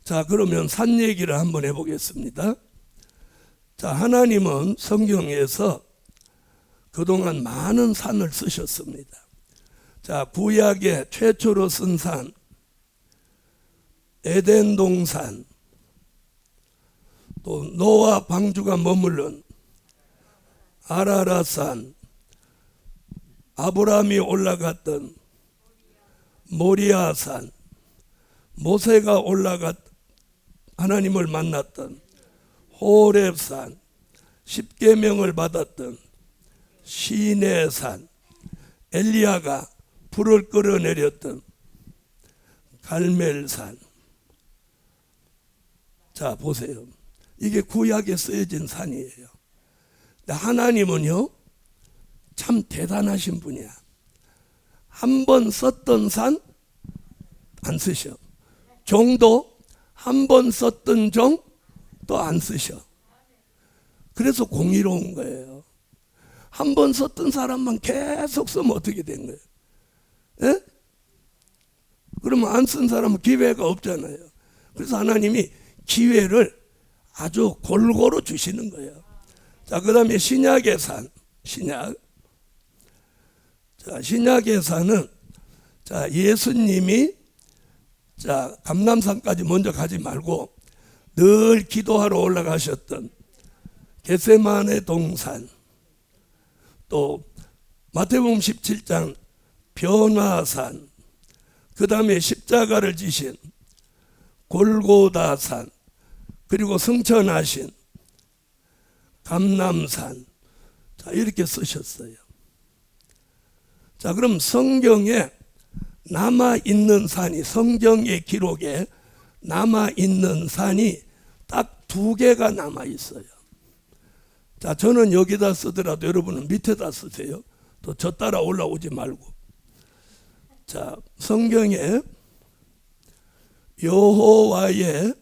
자, 그러면 산 얘기를 한번 해보겠습니다. 자, 하나님은 성경에서 그동안 많은 산을 쓰셨습니다. 자, 구약에 최초로 쓴 산, 에덴 동산, 또 노아 방주가 머무른 아라랏산, 아브라함이 올라갔던 모리아산, 모세가 올라갔 하나님을 만났던 호렙산, 십계명을 받았던 시내산, 엘리야가 불을 끌어내렸던 갈멜산. 자, 보세요. 이게 구약에 쓰여진 산이에요. 하나님은요, 참 대단하신 분이야. 한 번 썼던 산 안 쓰셔. 종도 한 번 썼던 종 또 안 쓰셔. 그래서 공의로운 거예요. 한 번 썼던 사람만 계속 쓰면 어떻게 된 거예요? 예? 그러면 안 쓴 사람은 기회가 없잖아요. 그래서 하나님이 기회를 아주 골고루 주시는 거예요. 자, 그 다음에 신약의 산, 신약. 자, 신약의 산은, 자, 예수님이, 자, 감람산까지 먼저 가지 말고 늘 기도하러 올라가셨던 겟세마네 동산, 또 마태복음 17장 변화산, 그 다음에 십자가를 지신 골고다산, 그리고 승천하신 감람산. 자, 이렇게 쓰셨어요. 자, 그럼 성경에 남아있는 산이, 성경의 기록에 남아있는 산이 딱 2개가 남아있어요. 자, 저는 여기다 쓰더라도 여러분은 밑에다 쓰세요. 또 저 따라 올라오지 말고. 자, 성경에 여호와의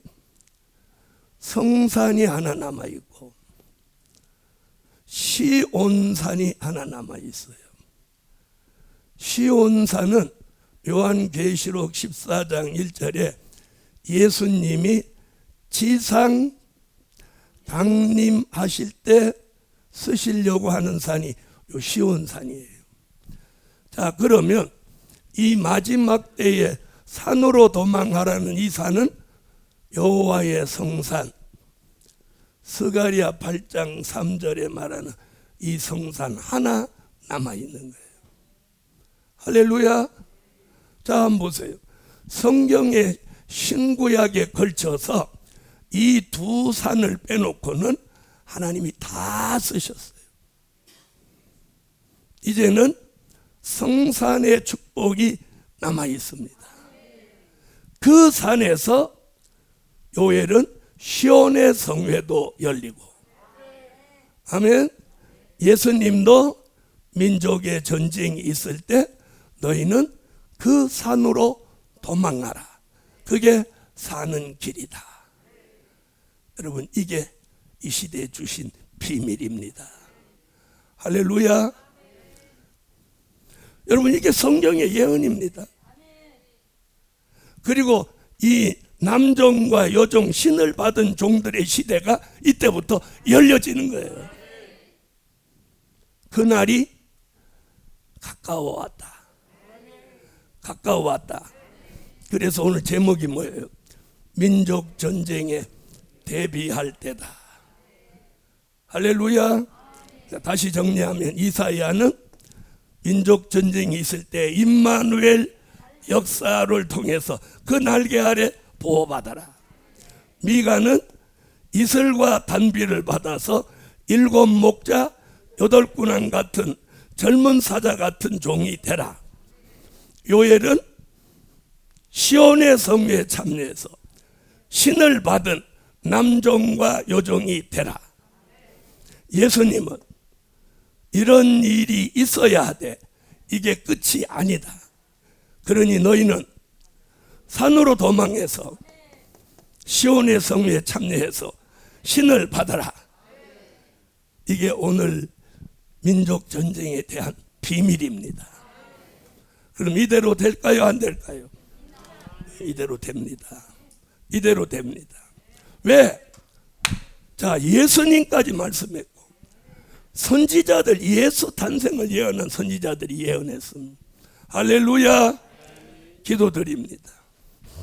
성산이 하나 남아있고 시온산이 하나 남아있어요. 시온산은 요한계시록 14장 1절에 예수님이 지상 강림하실 때 쓰시려고 하는 산이 요 시온산이에요. 자, 그러면 이 마지막 때에 산으로 도망하라는 이 산은 여호와의 성산, 스가랴 8장 3절에 말하는 이 성산 하나 남아있는 거예요. 할렐루야. 자, 한번 보세요. 성경의 신구약에 걸쳐서 이 두 산을 빼놓고는 하나님이 다 쓰셨어요. 이제는 성산의 축복이 남아 있습니다. 그 산에서 요엘은 시온의 성회도 열리고, 아멘. 예수님도 민족의 전쟁이 있을 때 너희는 그 산으로 도망가라. 그게 사는 길이다. 여러분, 이게 이 시대에 주신 비밀입니다. 할렐루야. 여러분, 이게 성경의 예언입니다. 그리고 이 남종과 여종, 신을 받은 종들의 시대가 이때부터 열려지는 거예요. 그날이 가까워왔다. 가까워왔다. 그래서 오늘 제목이 뭐예요? 민족 전쟁에 대비할 때다. 할렐루야. 다시 정리하면 이사야는 민족 전쟁이 있을 때 임마누엘 역사를 통해서 그 날개 아래 보호받아라. 미가는 이슬과 단비를 받아서 7 목자 8 군왕 같은 젊은 사자 같은 종이 되라. 요엘은 시온의 성회에 참여해서 신을 받은 남종과 여종이 되라. 예수님은 이런 일이 있어야 돼. 이게 끝이 아니다. 그러니 너희는 산으로 도망해서 시온의 성회에 참여해서 신을 받아라. 이게 오늘 민족 전쟁에 대한 비밀입니다. 그럼 이대로 될까요? 안 될까요? 이대로 됩니다. 이대로 됩니다. 왜? 자, 예수님까지 말씀했고 선지자들, 예수 탄생을 예언한 선지자들이 예언했습니다. 할렐루야. 기도드립니다.